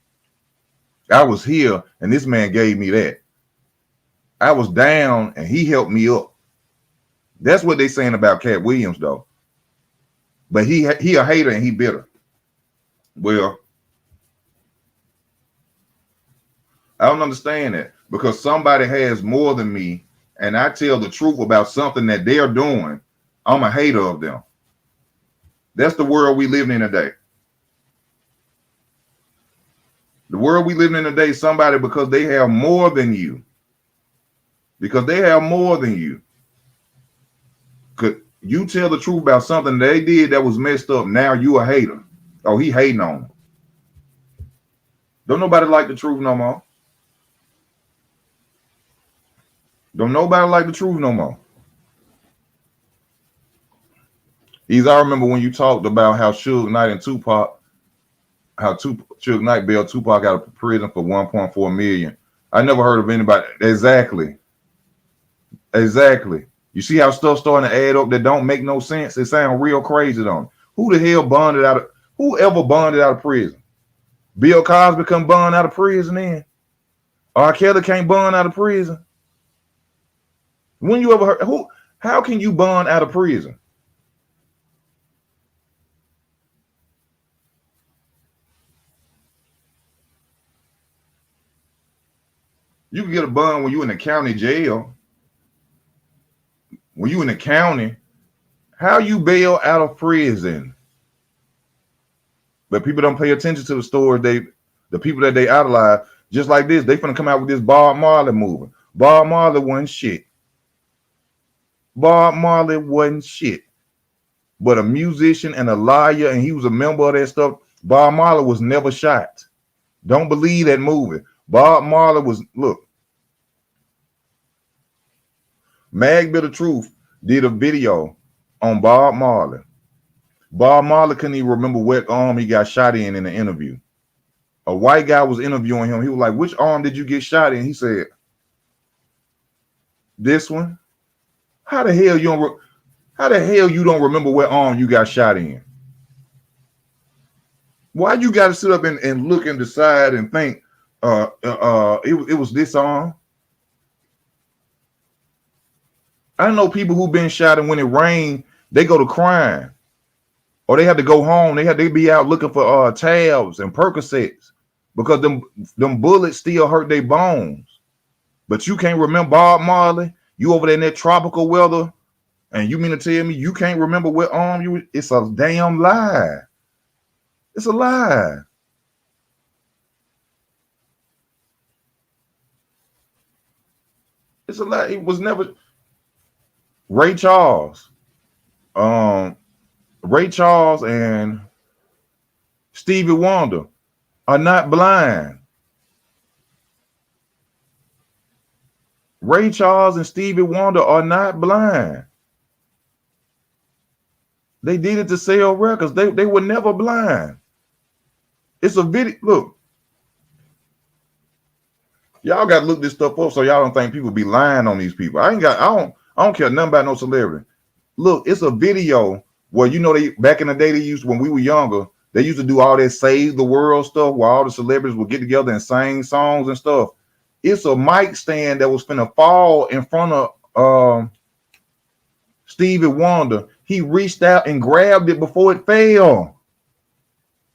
I was here and this man gave me that. I was down and he helped me up. That's what they saying about Katt Williams, though. But he a hater and he bitter. Well, I don't understand that because somebody has more than me and I tell the truth about something that they're doing, I'm a hater of them. That's the world we live in today. The world we live in today, somebody because they have more than you. Because they have more than you. Could you tell the truth about something they did that was messed up? Now you a hater. Oh, he hating on them. Don't nobody like the truth no more. Don't nobody like the truth no more. I remember when you talked about how Suge Knight and Tupac, Suge Knight bailed Tupac out of prison for 1.4 million. I never heard of anybody. Exactly. You see how stuff starting to add up that don't make no sense? It sounds real crazy, don't it? Who the hell bonded out of, who ever bonded out of prison? Bill Cosby come bond out of prison then? R. Kelly can't bond out of prison? When you ever heard, how can you bond out of prison? You can get a bond when you in the county jail. When you in the county, how you bail out of prison? But people don't pay attention to the stories. The people that they idolize, just like this, they finna come out with this Bob Marley movie. Bob Marley wasn't shit. Bob Marley wasn't shit. But a musician and a liar, and he was a member of that stuff. Bob Marley was never shot. Don't believe that movie. Bob Marley was, look, Mag Bit of Truth did a video on Bob Marley. Bob Marley couldn't even remember what arm he got shot in the interview. A white guy was interviewing him. He was like, which arm did you get shot in? He said, this one. How the hell you don't remember what arm you got shot in? Why you got to sit up and look and decide and think it was this arm? I know people who've been shot and when it rained, they go to crying. Or they had to go home. They be out looking for tabs and Percocets because them bullets still hurt their bones. But you can't remember Bob Marley. You over there in that tropical weather, and you mean to tell me you can't remember what arm you? It's a damn lie. It's a lie. It's a lie. It was never Ray Charles. Ray Charles and Stevie Wonder are not blind. Ray Charles and Stevie Wonder are not blind. They did it to sell records. They were never blind. It's a video. Look, y'all got to look this stuff up so y'all don't think people be lying on these people. I don't care nothing about no celebrity. Look, it's a video where, you know, they back in the day, they used, when we were younger, They used to do all that save the world stuff where all the celebrities would get together and sing songs and stuff. It's a mic stand that was finna fall in front of Stevie Wonder. He reached out and grabbed it before it fell.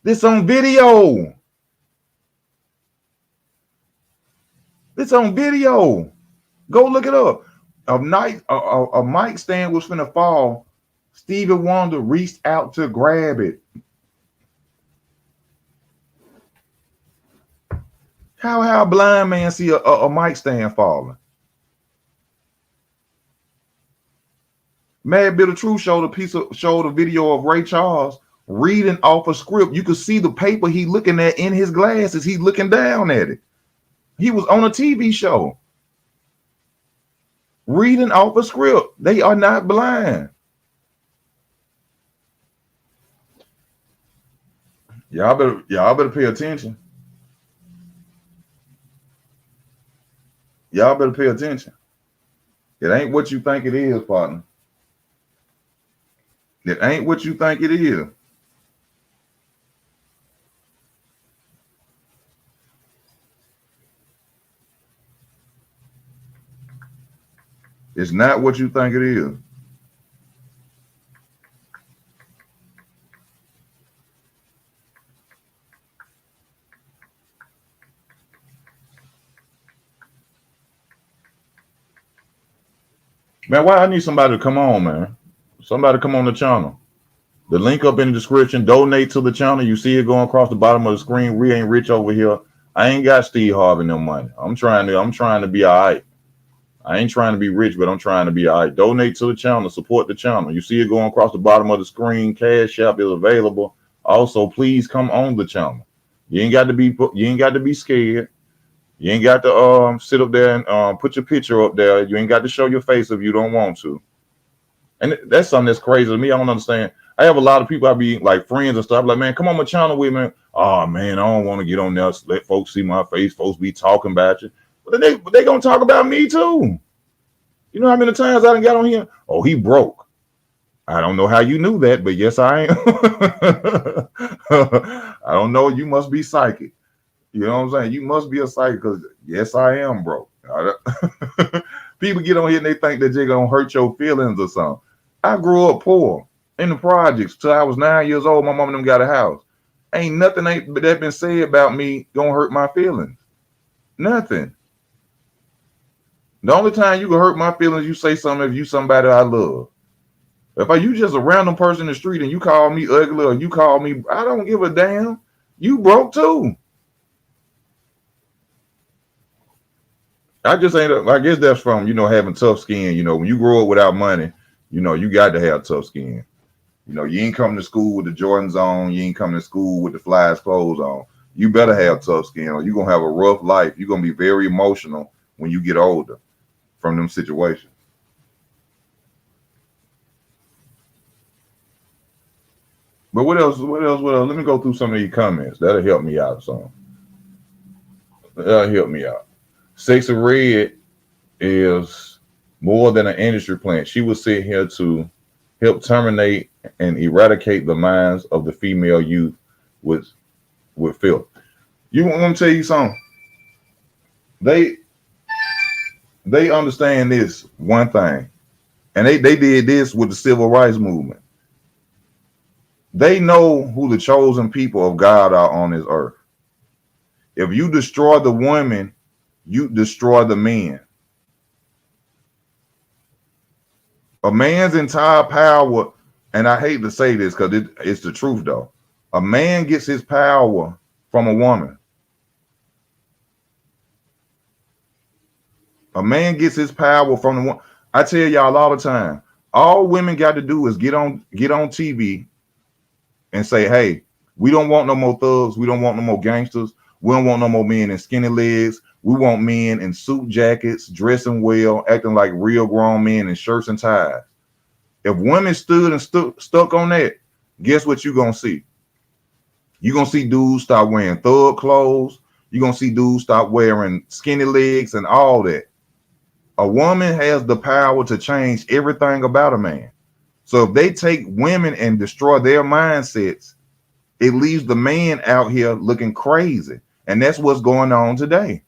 This on video. It's on video. Go look it up. A mic stand was finna fall. Stevie Wonder reached out to grab it. How a blind man see a mic stand falling? Mad Bit of Truth showed a video of Ray Charles reading off a script. You could see the paper he looking at in his glasses. He's looking down at it. He was on a TV show reading off a script. They are not blind. Y'all better pay attention. Y'all better pay attention. It ain't what you think it is, partner. It ain't what you think it is. It's not what you think it is. Man, why I need somebody to come on, man. Somebody come on the channel. The link up in the description. Donate to the channel. You see it going across the bottom of the screen. We ain't rich over here. I ain't got Steve Harvey no money. I'm trying to be all right. I ain't trying to be rich, but I'm trying to be all right. Donate to the channel. Support the channel. You see it going across the bottom of the screen. Cash App is available. Also, please come on the channel. You ain't got to be scared. You ain't got to sit up there and put your picture up there. You ain't got to show your face if you don't want to. And that's something that's crazy to me. I don't understand. I have a lot of people I be like friends and stuff. Like, man, come on my channel with me. Oh man, I don't want to get on there. Let folks see my face. Folks be talking about you. But they gonna talk about me too. You know how many times I done got on here? Oh, he broke. I don't know how you knew that, but yes, I am. I don't know. You must be psychic. You know what I'm saying? You must be a psychic because yes, I am broke. People get on here and they think that they're gonna hurt your feelings or something. I grew up poor in the projects till I was 9 years old. My mom and them got a house. Ain't nothing that been said about me gonna hurt my feelings. Nothing. The only time you can hurt my feelings, you say something if you somebody I love. If you just a random person in the street and you call me ugly or you call me, I don't give a damn. You broke too. I just ain't. I guess that's from having tough skin. When you grow up without money, you got to have tough skin. You ain't coming to school with the Jordans on. You ain't coming to school with the flies clothes on. You better have tough skin or you're going to have a rough life. You're going to be very emotional when you get older from them situations. But what else? Let me go through some of these comments. That'll help me out some. That'll help me out. Sexy Red is more than an industry plant. She was sent here to help terminate and eradicate the minds of the female youth with filth. You want me to tell you something? They understand this one thing, and they did this with the civil rights movement. They know who the chosen people of God are on this earth. If you destroy the women, you destroy the men. A man's entire power, and I hate to say this because it's the truth though. A man gets his power from a woman. A man gets his power from the woman. I tell y'all all the time, all women got to do is get on TV and say, hey, we don't want no more thugs. We don't want no more gangsters. We don't want no more men in skinny legs. We want men in suit jackets, dressing well, acting like real grown men in shirts and ties. If women stood and stuck on that, guess what you're going to see? You're going to see dudes start wearing thug clothes. You're going to see dudes start wearing skinny legs and all that. A woman has the power to change everything about a man. So if they take women and destroy their mindsets, it leaves the man out here looking crazy. And that's what's going on today.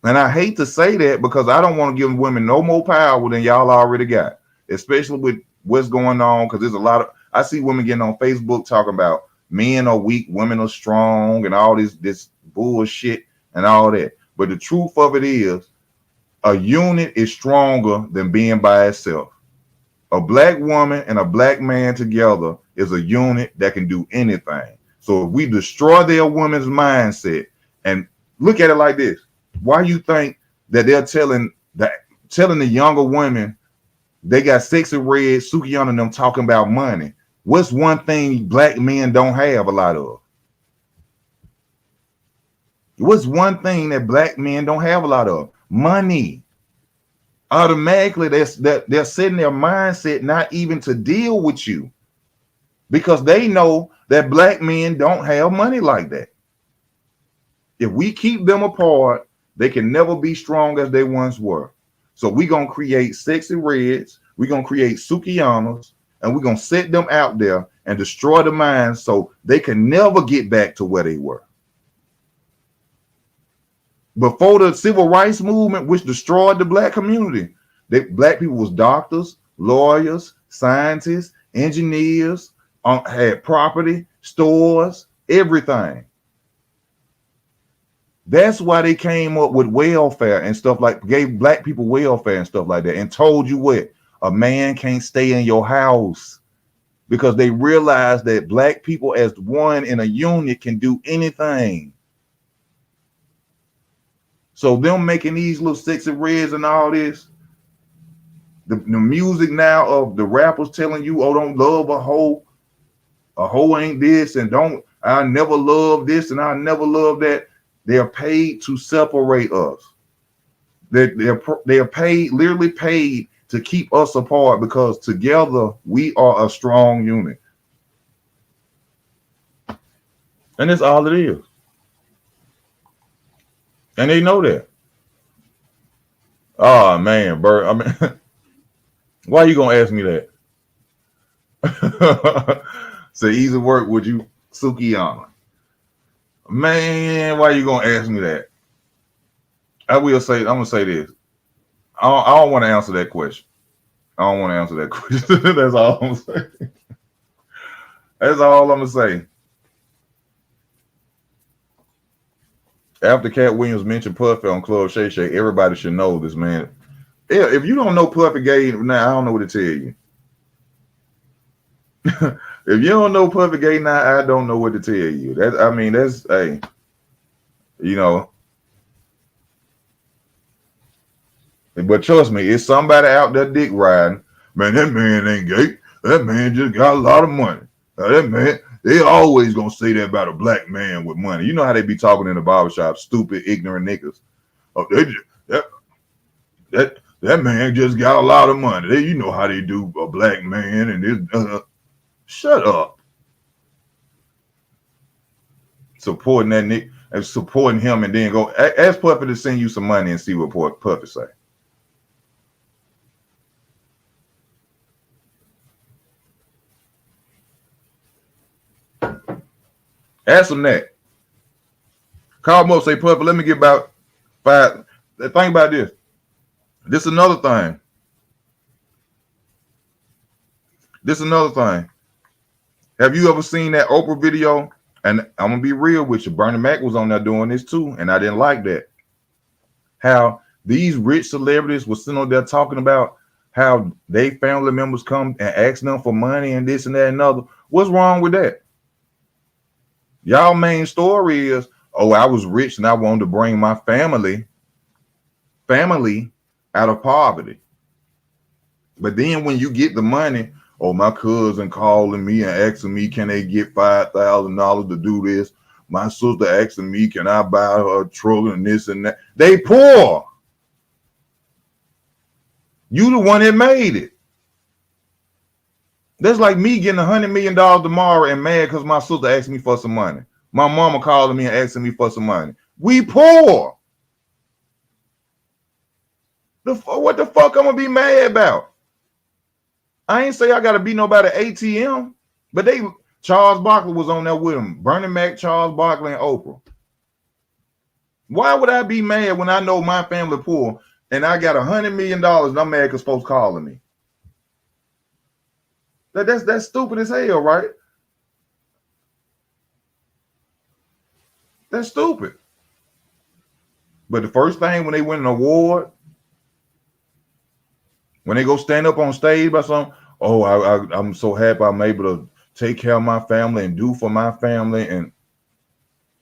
And I hate to say that because I don't want to give women no more power than y'all already got, especially with what's going on. Because there's a lot of, I see women getting on Facebook talking about men are weak, women are strong, and all this bullshit and all that. But the truth of it is, a unit is stronger than being by itself. A black woman and a black man together is a unit that can do anything. So if we destroy their woman's mindset, and look at it like this, why you think that they're telling the younger women they got sexy red, Sukiyama and them talking about money? What's one thing black men don't have a lot of? What's one thing that black men don't have a lot of? Money. Automatically, they're setting their mindset not even to deal with you because they know that black men don't have money like that. If we keep them apart, they can never be strong as they once were. So we're going to create sexy reds, we're going to create Sukiyamas, and we're going to set them out there and destroy the minds so they can never get back to where they were. Before the civil rights movement, which destroyed the black community, black people was doctors, lawyers, scientists, engineers, had property, stores, everything. That's why they came up with welfare and stuff, like gave black people welfare and stuff like that, and told you what, a man can't stay in your house, because they realized that black people as one in a unit can do anything. So them making these little sexy reds and all this, the music now of the rappers telling you, oh, don't love a hoe ain't this, and I never love this and I never love that. They're paid to separate us. They're paid, literally paid to keep us apart, because together we are a strong unit. And that's all it is. And they know that. Oh man, Bert. I mean, why are you gonna ask me that? So easy work with you, Sukiyama. Man, why are you gonna ask me that? I'm gonna say this. I don't want to answer that question. I don't want to answer that question. That's all I'm saying. That's all I'm gonna say. After Cat Williams mentioned Puffy on Club Shay Shay, everybody should know this man. Yeah, if you don't know Puffy Gay now, I don't know what to tell you. If you don't know Puffy Gay now, I don't know what to tell you. That's hey, you know. But trust me, it's somebody out there dick riding. Man, that man ain't gay. That man just got a lot of money. That man, they always gonna say that about a black man with money. You know how they be talking in the barbershop, stupid, ignorant niggas. Oh, that man just got a lot of money. You know how they do a black man and this. Shut up. Supporting that nigga and supporting him, and then go ask Puffy to send you some money and see what Puffy say. Ask him that. Call him up, say, Puffy, let me get about 5. Think about this. This is another thing. Have you ever seen that Oprah video? And I'm gonna be real with you. Bernie Mac was on there doing this too, and I didn't like that. How these rich celebrities were sitting on there talking about how they family members come and ask them for money and this and that and other. What's wrong with that? Y'all main story is, oh, I was rich and I wanted to bring my family out of poverty. But then when you get the money, oh, my cousin calling me and asking me, can they get $5,000 to do this? My sister asking me, can I buy her a truck and this and that? They poor. You the one that made it. That's like me getting $100 million tomorrow and mad because my sister asked me for some money. My mama calling me and asking me for some money. We poor. What the fuck I'm gonna be mad about? I ain't say I gotta be nobody ATM, but Charles Barkley was on there with him. Bernie Mac, Charles Barkley, and Oprah. Why would I be mad when I know my family poor and I got $100 million and I'm mad because folks calling me? That's stupid as hell, right? That's stupid. But the first thing when they win an award, when they go stand up on stage by something, oh, I'm so happy I'm able to take care of my family and do for my family. And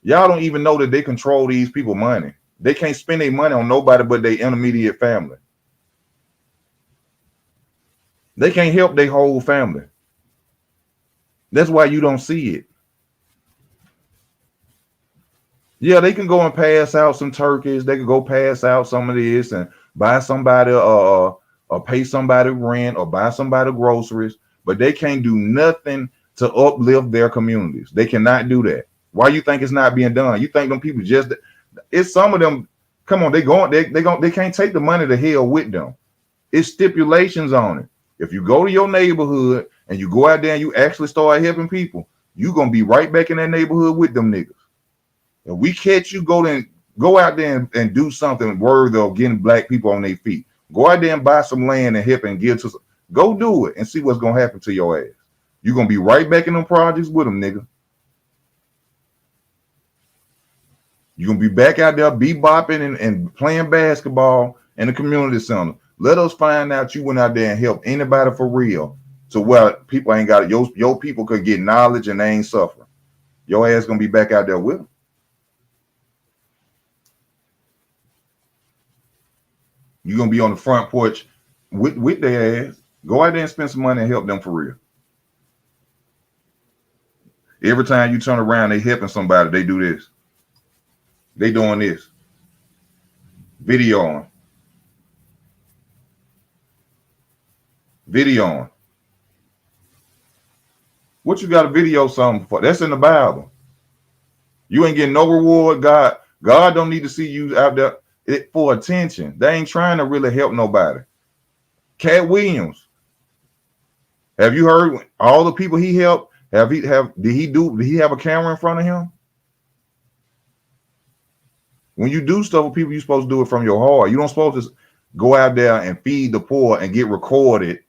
y'all don't even know that they control these people money. They can't spend their money on nobody but their intermediate family. They can't help their whole family. That's why you don't see it. Yeah, they can go and pass out some turkeys. They can go pass out some of this and buy somebody or pay somebody rent or buy somebody groceries, but they can't do nothing to uplift their communities. They cannot do that. Why you think it's not being done? You think them people just it's some of them, come on, they can't take the money to hell with them. It's stipulations on it. If you go to your neighborhood and you go out there and you actually start helping people, you're gonna be right back in that neighborhood with them niggas. If we catch you, go out there and do something worthy of getting black people on their feet. Go out there and buy some land and help and give to. Go do it and see what's gonna happen to your ass. You're gonna be right back in them projects with them, nigga. You're gonna be back out there bebopping and playing basketball in the community center. Let us find out you went out there and helped anybody for real. So where people ain't got it. Your people could get knowledge and they ain't suffering. Your ass gonna be back out there with them. You're gonna be on the front porch with their ass. Go out there and spend some money and help them for real. Every time you turn around, they helping somebody. They do this. They doing this. Videoing. Videoing. What you got to video something for? That's in the Bible. You ain't getting no reward. God don't need to see you out there for attention. They ain't trying to really help nobody. Katt Williams. Have you heard all the people he helped? Did he have a camera in front of him? When you do stuff with people, you're supposed to do it from your heart. You don't supposed to go out there and feed the poor and get recorded.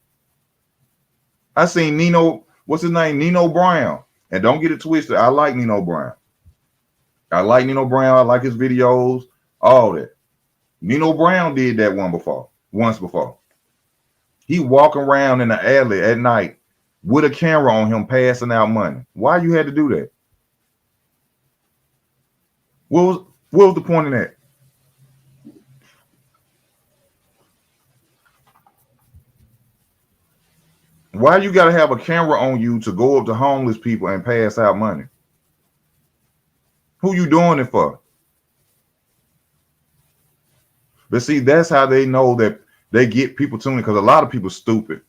I seen Nino, what's his name? Nino Brown. And don't get it twisted. I like Nino Brown. I like his videos, all that. Nino Brown did that once before. He walking around in the alley at night with a camera on him passing out money. Why you had to do that? What was the point of that? Why you got to have a camera on you to go up to homeless people and pass out money? Who you doing it for? But see, that's how they know that they get people tuning, because a lot of people stupid.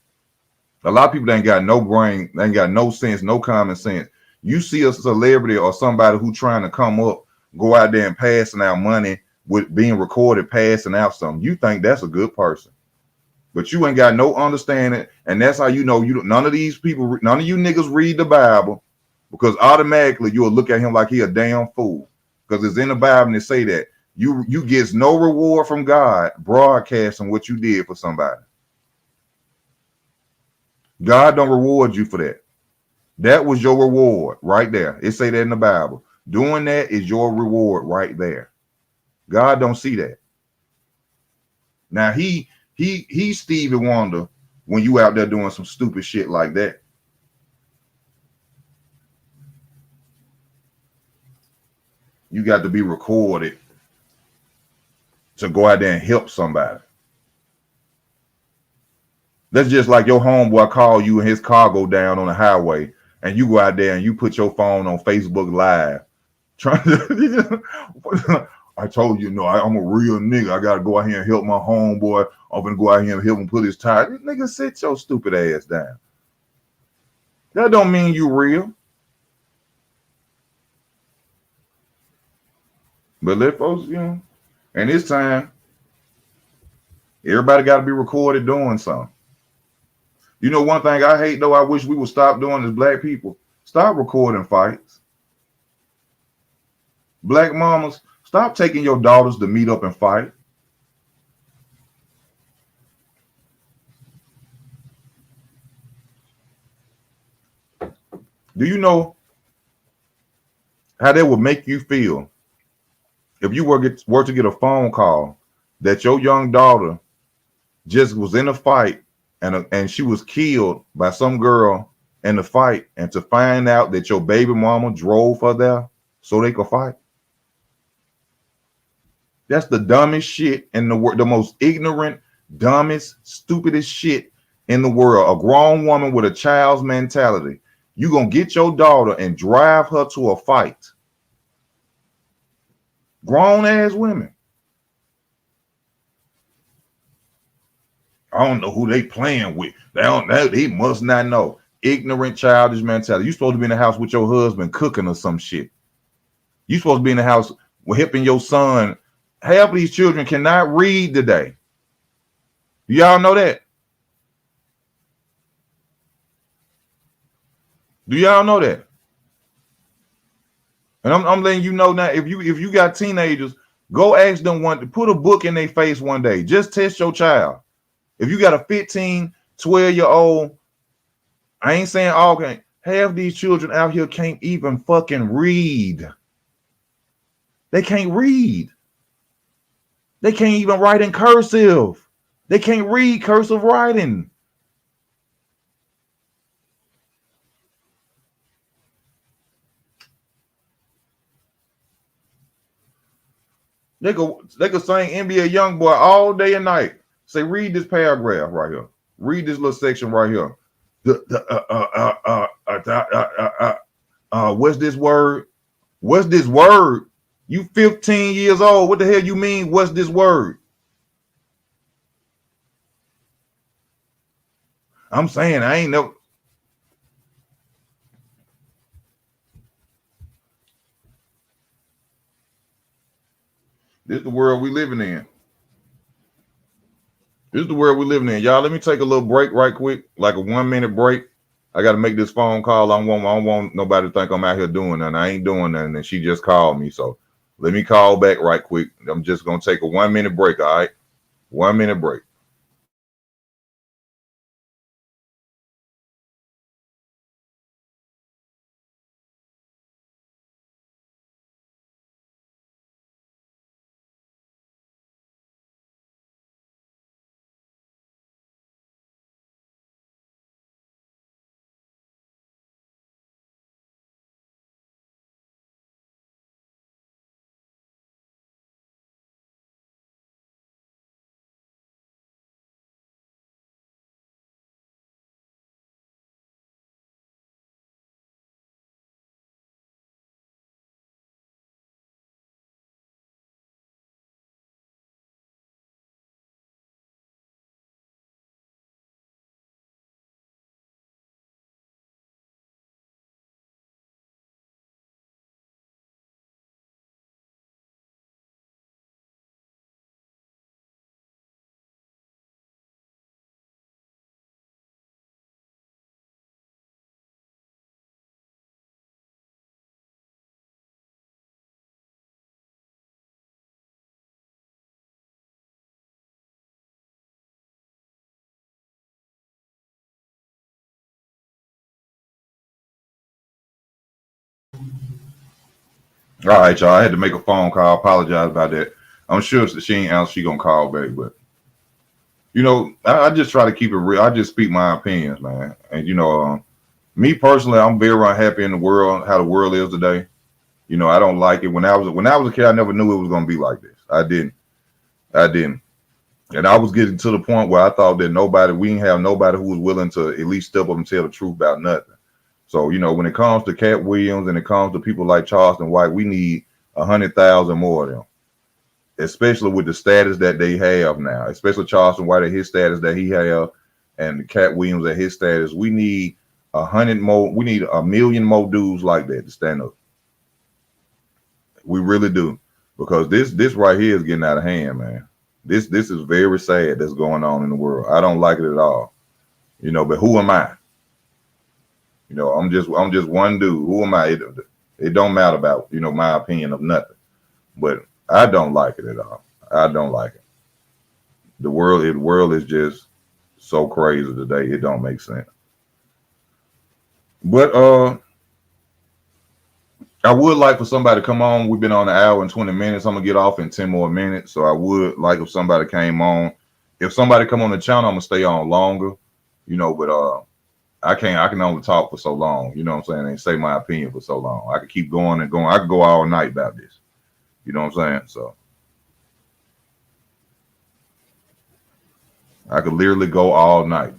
A lot of people ain't got no brain, they ain't got no sense, no common sense. You see a celebrity or somebody who trying to come up, go out there and passing out money with being recorded, passing out something. You think that's a good person. But you ain't got no understanding, and that's how you know none of you niggas read the Bible, because automatically you'll look at him like he a damn fool. Because it's in the Bible and they say that you get no reward from God broadcasting what you did for somebody. God don't reward you for that. That was your reward right there. It say that in the Bible. Doing that is your reward right there. God don't see that. Now he's Stevie Wonder when you out there doing some stupid shit like that. You got to be recorded to go out there and help somebody. That's just like your homeboy call you and his car go down on the highway, and you go out there and you put your phone on Facebook Live, trying to. I told you, no, I'm a real nigga. I gotta go out here and help my homeboy. I'm gonna go out here and help him put his tire. Nigga, sit your stupid ass down. That don't mean you real. But let folks, and this time, everybody got to be recorded doing something. You know, one thing I hate though, I wish we would stop doing as black people. Stop recording fights. Black mamas, stop taking your daughters to meet up and fight. Do you know how that would make you feel if you were to get a phone call that your young daughter just was in a fight and she was killed by some girl in the fight, and to find out that your baby mama drove her there so they could fight? That's the dumbest shit in the world, the most ignorant, dumbest, stupidest shit in the world. A grown woman with a child's mentality. You gonna get your daughter and drive her to a fight. Grown ass women. I don't know who they playing with. They must not know. Ignorant, childish mentality. You supposed to be in the house with your husband cooking or some shit. You supposed to be in the house helping your son. Half of these children cannot read today. Y'all know that? Do y'all know that? And I'm letting you know now, if you got teenagers, go ask them one to put a book in their face one day. Just test your child. If you got a 15, 12-year-old, I ain't saying all can. Half these children out here can't even fucking read. They can't read. They can't even write in cursive. They can't read cursive writing. They could sing NBA Youngboy all day and night. Say, read this paragraph right here. Read this little section right here. What's this word? What's this word? You 15 years old. What the hell you mean? What's this word? I'm saying I ain't never. This is the world we living in. This is the world we living in. Y'all, let me take a little break right quick, like a 1 minute break. I got to make this phone call. I don't want nobody to think I'm out here doing nothing. I ain't doing nothing. And she just called me. So let me call back right quick. I'm just going to take a 1 minute break. All right. 1 minute break. All right, y'all. I had to make a phone call. Apologize about that. I'm sure she ain't answer. She gonna call back, but I just try to keep it real. I just speak my opinions, man. And me personally, I'm very unhappy in the world, how the world is today. I don't like it. When I was a kid, I never knew it was gonna be like this. I didn't. And I was getting to the point where I thought that we didn't have nobody who was willing to at least step up and tell the truth about nothing. So, when it comes to Katt Williams and it comes to people like Charleston White, we need 100,000 more of them, especially with the status that they have now, especially Charleston White at his status that he have, and Katt Williams at his status. We need 100 more. We need 1,000,000 more dudes like that to stand up. We really do, because this right here is getting out of hand, man. This is very sad that's going on in the world. I don't like it at all. But who am I? I'm just one dude. Who am I? It don't matter about my opinion of nothing. But I don't like it at all. I don't like it. The world is just so crazy today. It don't make sense. But I would like for somebody to come on. We've been on an hour and 20 minutes. I'm gonna get off in 10 more minutes. So I would like if somebody came on. If somebody come on the channel, I'm gonna stay on longer. But I can't. I can only talk for so long. You know what I'm saying? And say my opinion for so long. I could keep going and going. I could go all night about this. You know what I'm saying? So I could literally go all night.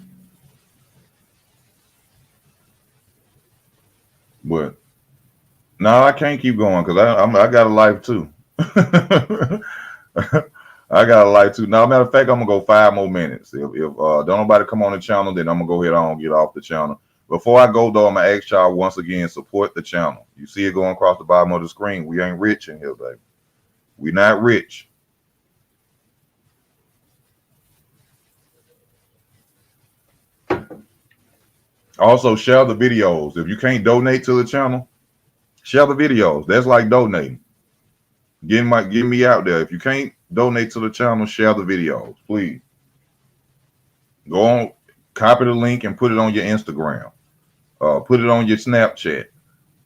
But no, I can't keep going because I got a life too. I got a life too. Now, matter of fact, I'm gonna go 5 more minutes. If don't nobody come on the channel, then I'm gonna go ahead on and get off the channel. Before I go though, I'm gonna ask y'all once again, support the channel. You see it going across the bottom of the screen. We ain't rich in here, baby. We not rich. Also, share the videos. If you can't donate to the channel, share the videos. That's like donating. Get me out there. If you can't donate to the channel, share the videos, please. Go on, copy the link and put it on your Instagram. Put it on your Snapchat.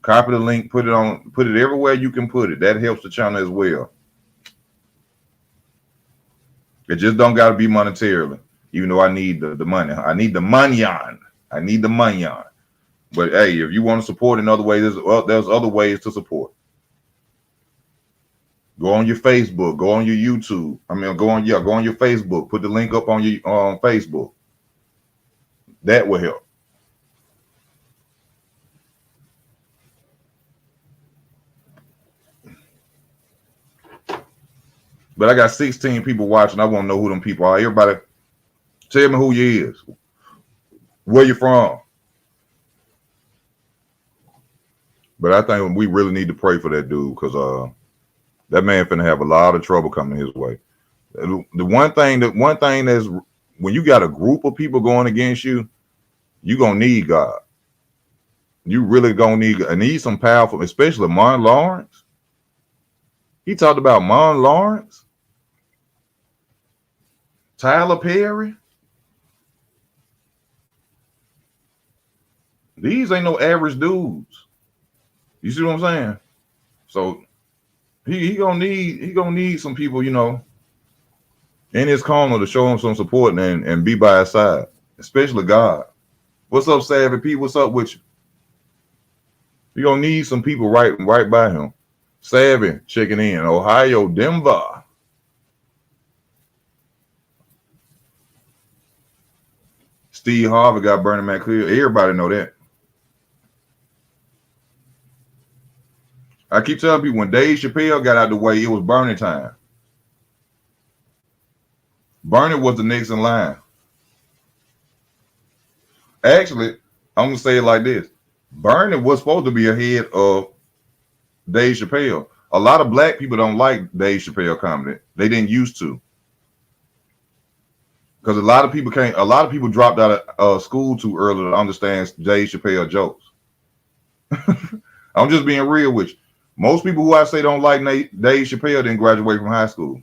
Copy the link, put it everywhere you can put it. That helps the channel as well. It just don't gotta be monetarily. Even though I need the money. I need the money on. I need the money on. But hey, if you want to support in other ways, there's other ways to support. Go on your Facebook, go on your YouTube. Go on your Facebook. Put the link up on your Facebook. That will help. But I got 16 people watching. I want to know who them people are. Everybody, tell me who you is. Where you from? But I think we really need to pray for that dude because that man finna have a lot of trouble coming his way. The one thing that's when you got a group of people going against you, you gonna need God. You really gonna need some powerful, especially Martin Lawrence. He talked about Martin Lawrence, Tyler Perry. These ain't no average dudes. You see what I'm saying? So he gonna need some people, in his corner to show him some support and be by his side, especially God. What's up, Savvy P? What's up with you? You gonna need some people right by him. Savvy checking in. Ohio, Denver. Steve Harvey got Burning Man clear. Everybody know that. I keep telling people when Dave Chappelle got out the way, it was Bernie time. Bernie was the next in line. Actually, I'm gonna say it like this: Bernie was supposed to be ahead of Dave Chappelle. A lot of black people don't like Dave Chappelle comedy. They didn't used to. Because a lot of people dropped out of school too early to understand Dave Chappelle jokes. I'm just being real with you. Most people who I say don't like Dave Chappelle didn't graduate from high school.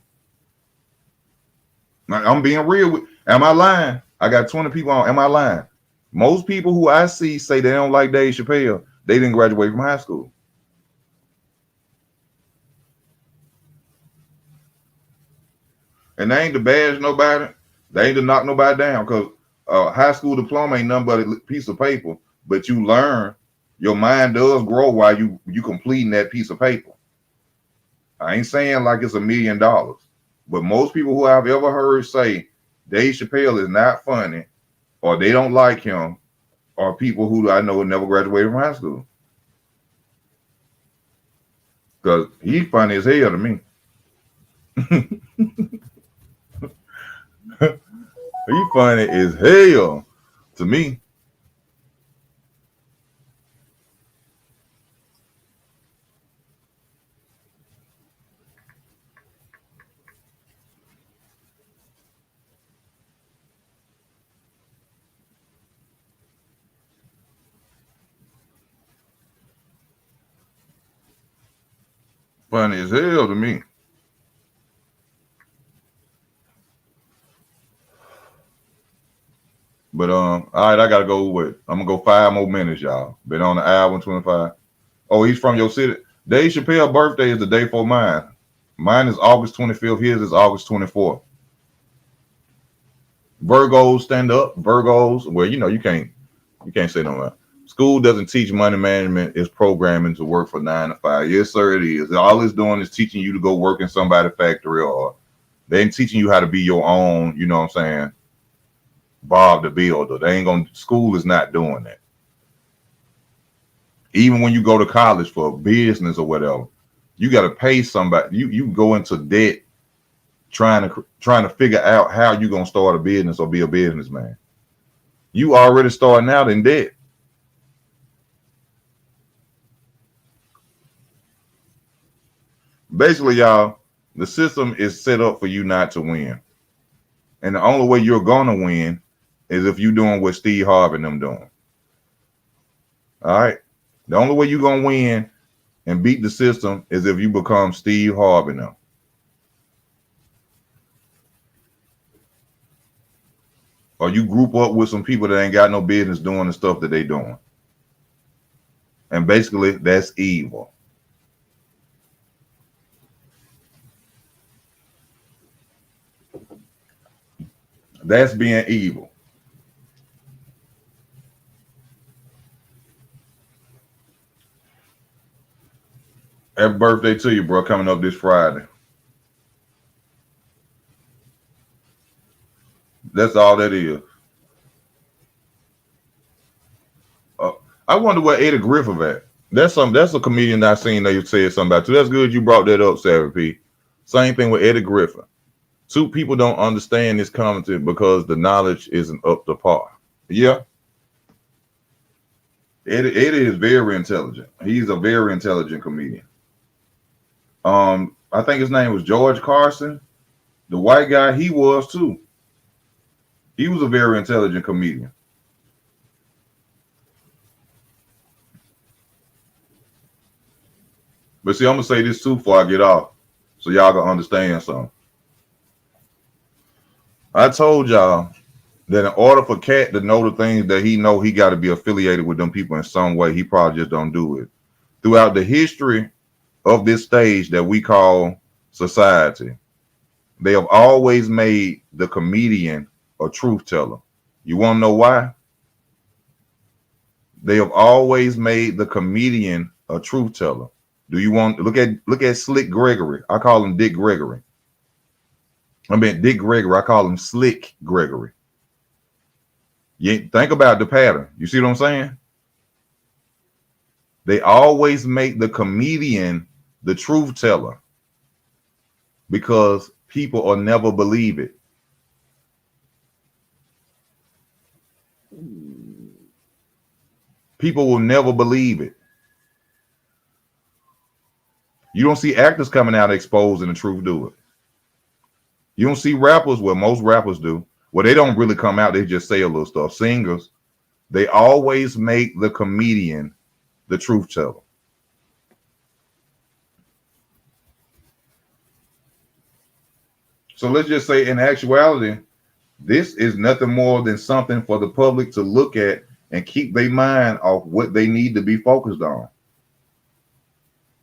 I'm being real with. Am I lying? I got 20 people on. Am I lying? Most people who I see say they don't like Dave Chappelle, they didn't graduate from high school. And they ain't to bash nobody. They ain't to knock nobody down because high school diploma ain't nothing but a piece of paper. But you learn, your mind does grow while you completing that piece of paper. I ain't saying like it's $1 million, but most people who I've ever heard say Dave Chappelle is not funny or they don't like him are people who I know never graduated from high school. Because he's funny as hell to me. He's funny as hell to me. Funny as hell to me. But all right, I gotta go with. I'm gonna go 5 more minutes, y'all. Been on the hour and 25. Oh, he's from your city. Dave Chappelle's birthday is the day for mine. Mine is August 25th. His is August 24th. Virgos stand up. Virgos. Well, you can't say no more. School doesn't teach money management. It's programming to work for 9 to 5. Yes, sir, it is. All it's doing is teaching you to go work in somebody's factory, or they ain't teaching you how to be your own. You know what I'm saying? Bob the Builder. They ain't gonna. School is not doing that. Even when you go to college for business or whatever, you got to pay somebody. You go into debt trying to figure out how you gonna start a business or be a businessman. You already starting out in debt. Basically, y'all, the system is set up for you not to win, and the only way you're gonna win is if you doing what Steve Harvey and them doing. All right, the only way you're gonna win and beat the system is if you become Steve Harvey now, or you group up with some people that ain't got no business doing the stuff that they doing. And basically, that's evil. That's being evil. Happy birthday to you, bro, coming up this Friday. That's all that is. Uh, I wonder where Eddie Griffith at. That's a comedian I seen that you said something about too. That's good you brought that up, Sarah P. Same thing with Eddie Griffith. Two people don't understand this comedy because the knowledge isn't up to par. Yeah, Eddie is very intelligent. He's a very intelligent comedian. I think his name was George Carson, the white guy. He was too. He was a very intelligent comedian. But see, I'm gonna say this too before I get off, so y'all can understand something. I told y'all that in order for Katt to know the things that he know, he got to be affiliated with them people in some way. He probably just don't do it. Throughout the history of this stage that we call society, they have always made the comedian a truth teller. You want to know why? They have always made the comedian a truth teller. Do you want look at Slick Gregory? I call him Dick Gregory. I mean Dick Gregory. I call him Slick Gregory. You think about the pattern. You see what I'm saying? They always make the comedian the truth teller because people will never believe it. People will never believe it. You don't see actors coming out exposing the truth, do it. You don't see rappers, well, most rappers do. Well, they don't really come out, they just say a little stuff. Singers, they always make the comedian the truth teller. So let's just say in actuality, this is nothing more than something for the public to look at and keep their mind off what they need to be focused on.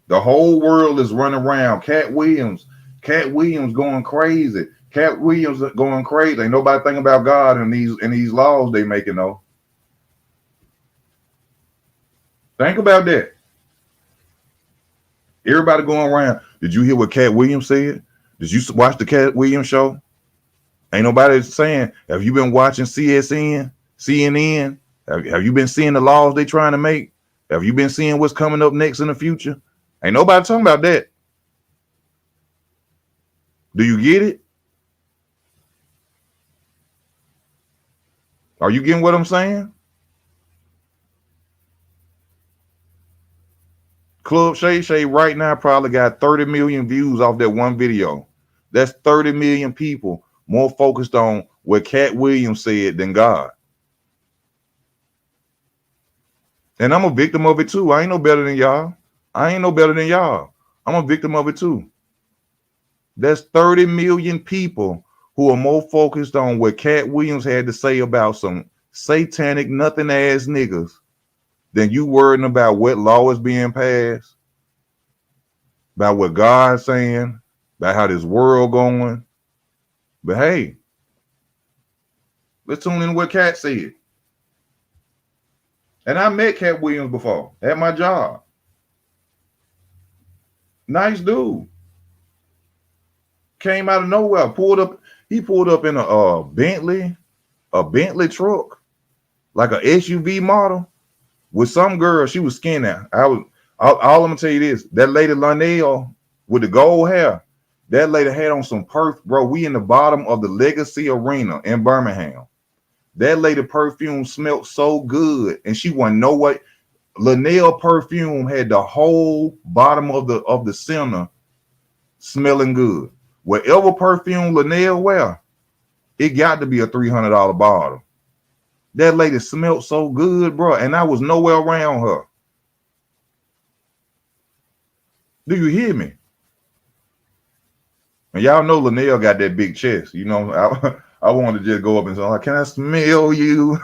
The whole world is running around. Katt Williams going crazy. Katt Williams going crazy. Ain't nobody thinking about God and these laws they making though. Think about that. Everybody going around. Did you hear what Katt Williams said? Did you watch the Katt Williams show? Ain't nobody saying, have you been watching CNN? Have you been seeing the laws they trying to make? Have you been seeing what's coming up next in the future? Ain't nobody talking about that. Do you get it? Are you getting what I'm saying? Club Shay Shay right now probably got 30 million views off that one video. That's 30 million people more focused on what Katt Williams said than God. And I'm a victim of it too. I ain't no better than y'all. I ain't no better than y'all. I'm a victim of it too. There's 30 million people who are more focused on what Katt Williams had to say about some satanic nothing ass niggas than you worrying about what law is being passed, about what God's saying, about how this world going. But hey, let's tune in to what Katt said. And I met Katt Williams before at my job. Nice dude. Came out of nowhere. Pulled up. He pulled up in a Bentley truck, like a SUV model, with some girl. She was skinny. All I'm gonna tell you this: that lady Lionel with the gold hair, that lady had on some perf, bro. We in the bottom of the Legacy Arena in Birmingham. That lady perfume smelled so good, and she wasn't know what. Linnell perfume had the whole bottom of the center smelling good. Whatever perfume Linnell wear, it got to be a $300 bottle. That lady smelled so good, bro, and I was nowhere around her. Do you hear me? And y'all know Linnell got that big chest. You know, I wanted to just go up and say, "Can I smell you?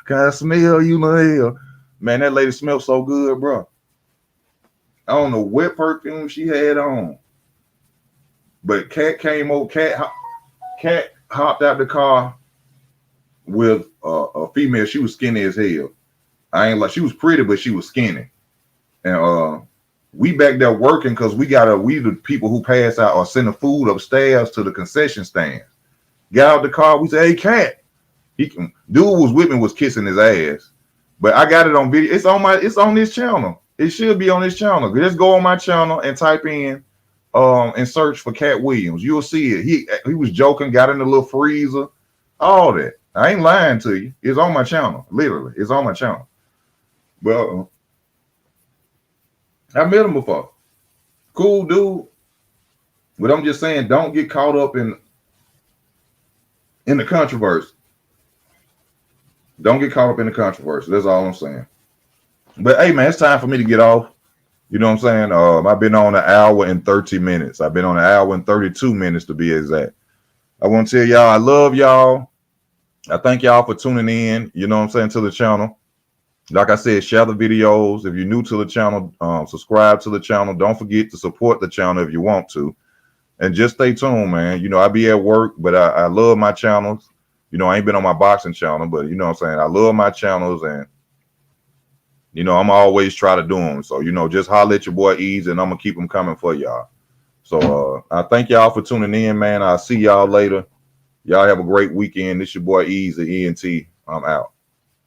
Can I smell you, Linnell?" Man, that lady smelled so good, bro. I don't know what perfume she had on, but Katt came over. Katt hopped out the car with a female. She was skinny as hell. I ain't like she was pretty, but she was skinny. And we back there working because we the people who pass out or send the food upstairs to the concession stands. Got out the car. We said, "Hey, Katt." Dude was with me, was kissing his ass. But I got it on video. It's on this channel. It should be on this channel. Just go on my channel and type in and search for Katt Williams. You'll see it. He was joking, got in the little freezer, all that. I ain't lying to you. It's on my channel. Literally, it's on my channel. Well, I met him before. Cool dude. But I'm just saying, don't get caught up in the controversy. Don't get caught up in the controversy. That's all I'm saying. But hey, man, it's time for me to get off. You know what I'm saying? I've been on an hour and 30 minutes. I've been on an hour and 32 minutes to be exact. I want to tell y'all I love y'all. I thank y'all for tuning in. You know what I'm saying, to the channel. Like I said, share the videos. If you're new to the channel, subscribe to the channel. Don't forget to support the channel if you want to. And just stay tuned, man. You know, I be at work, but I love my channels. You know, I ain't been on my boxing channel, but you know what I'm saying? I love my channels, and you know, I'm always try to do them. So, you know, just holler at your boy Ease, and I'm going to keep them coming for y'all. So I thank y'all for tuning in, man. I'll see y'all later. Y'all have a great weekend. This your boy Ease, the ENT. I'm out.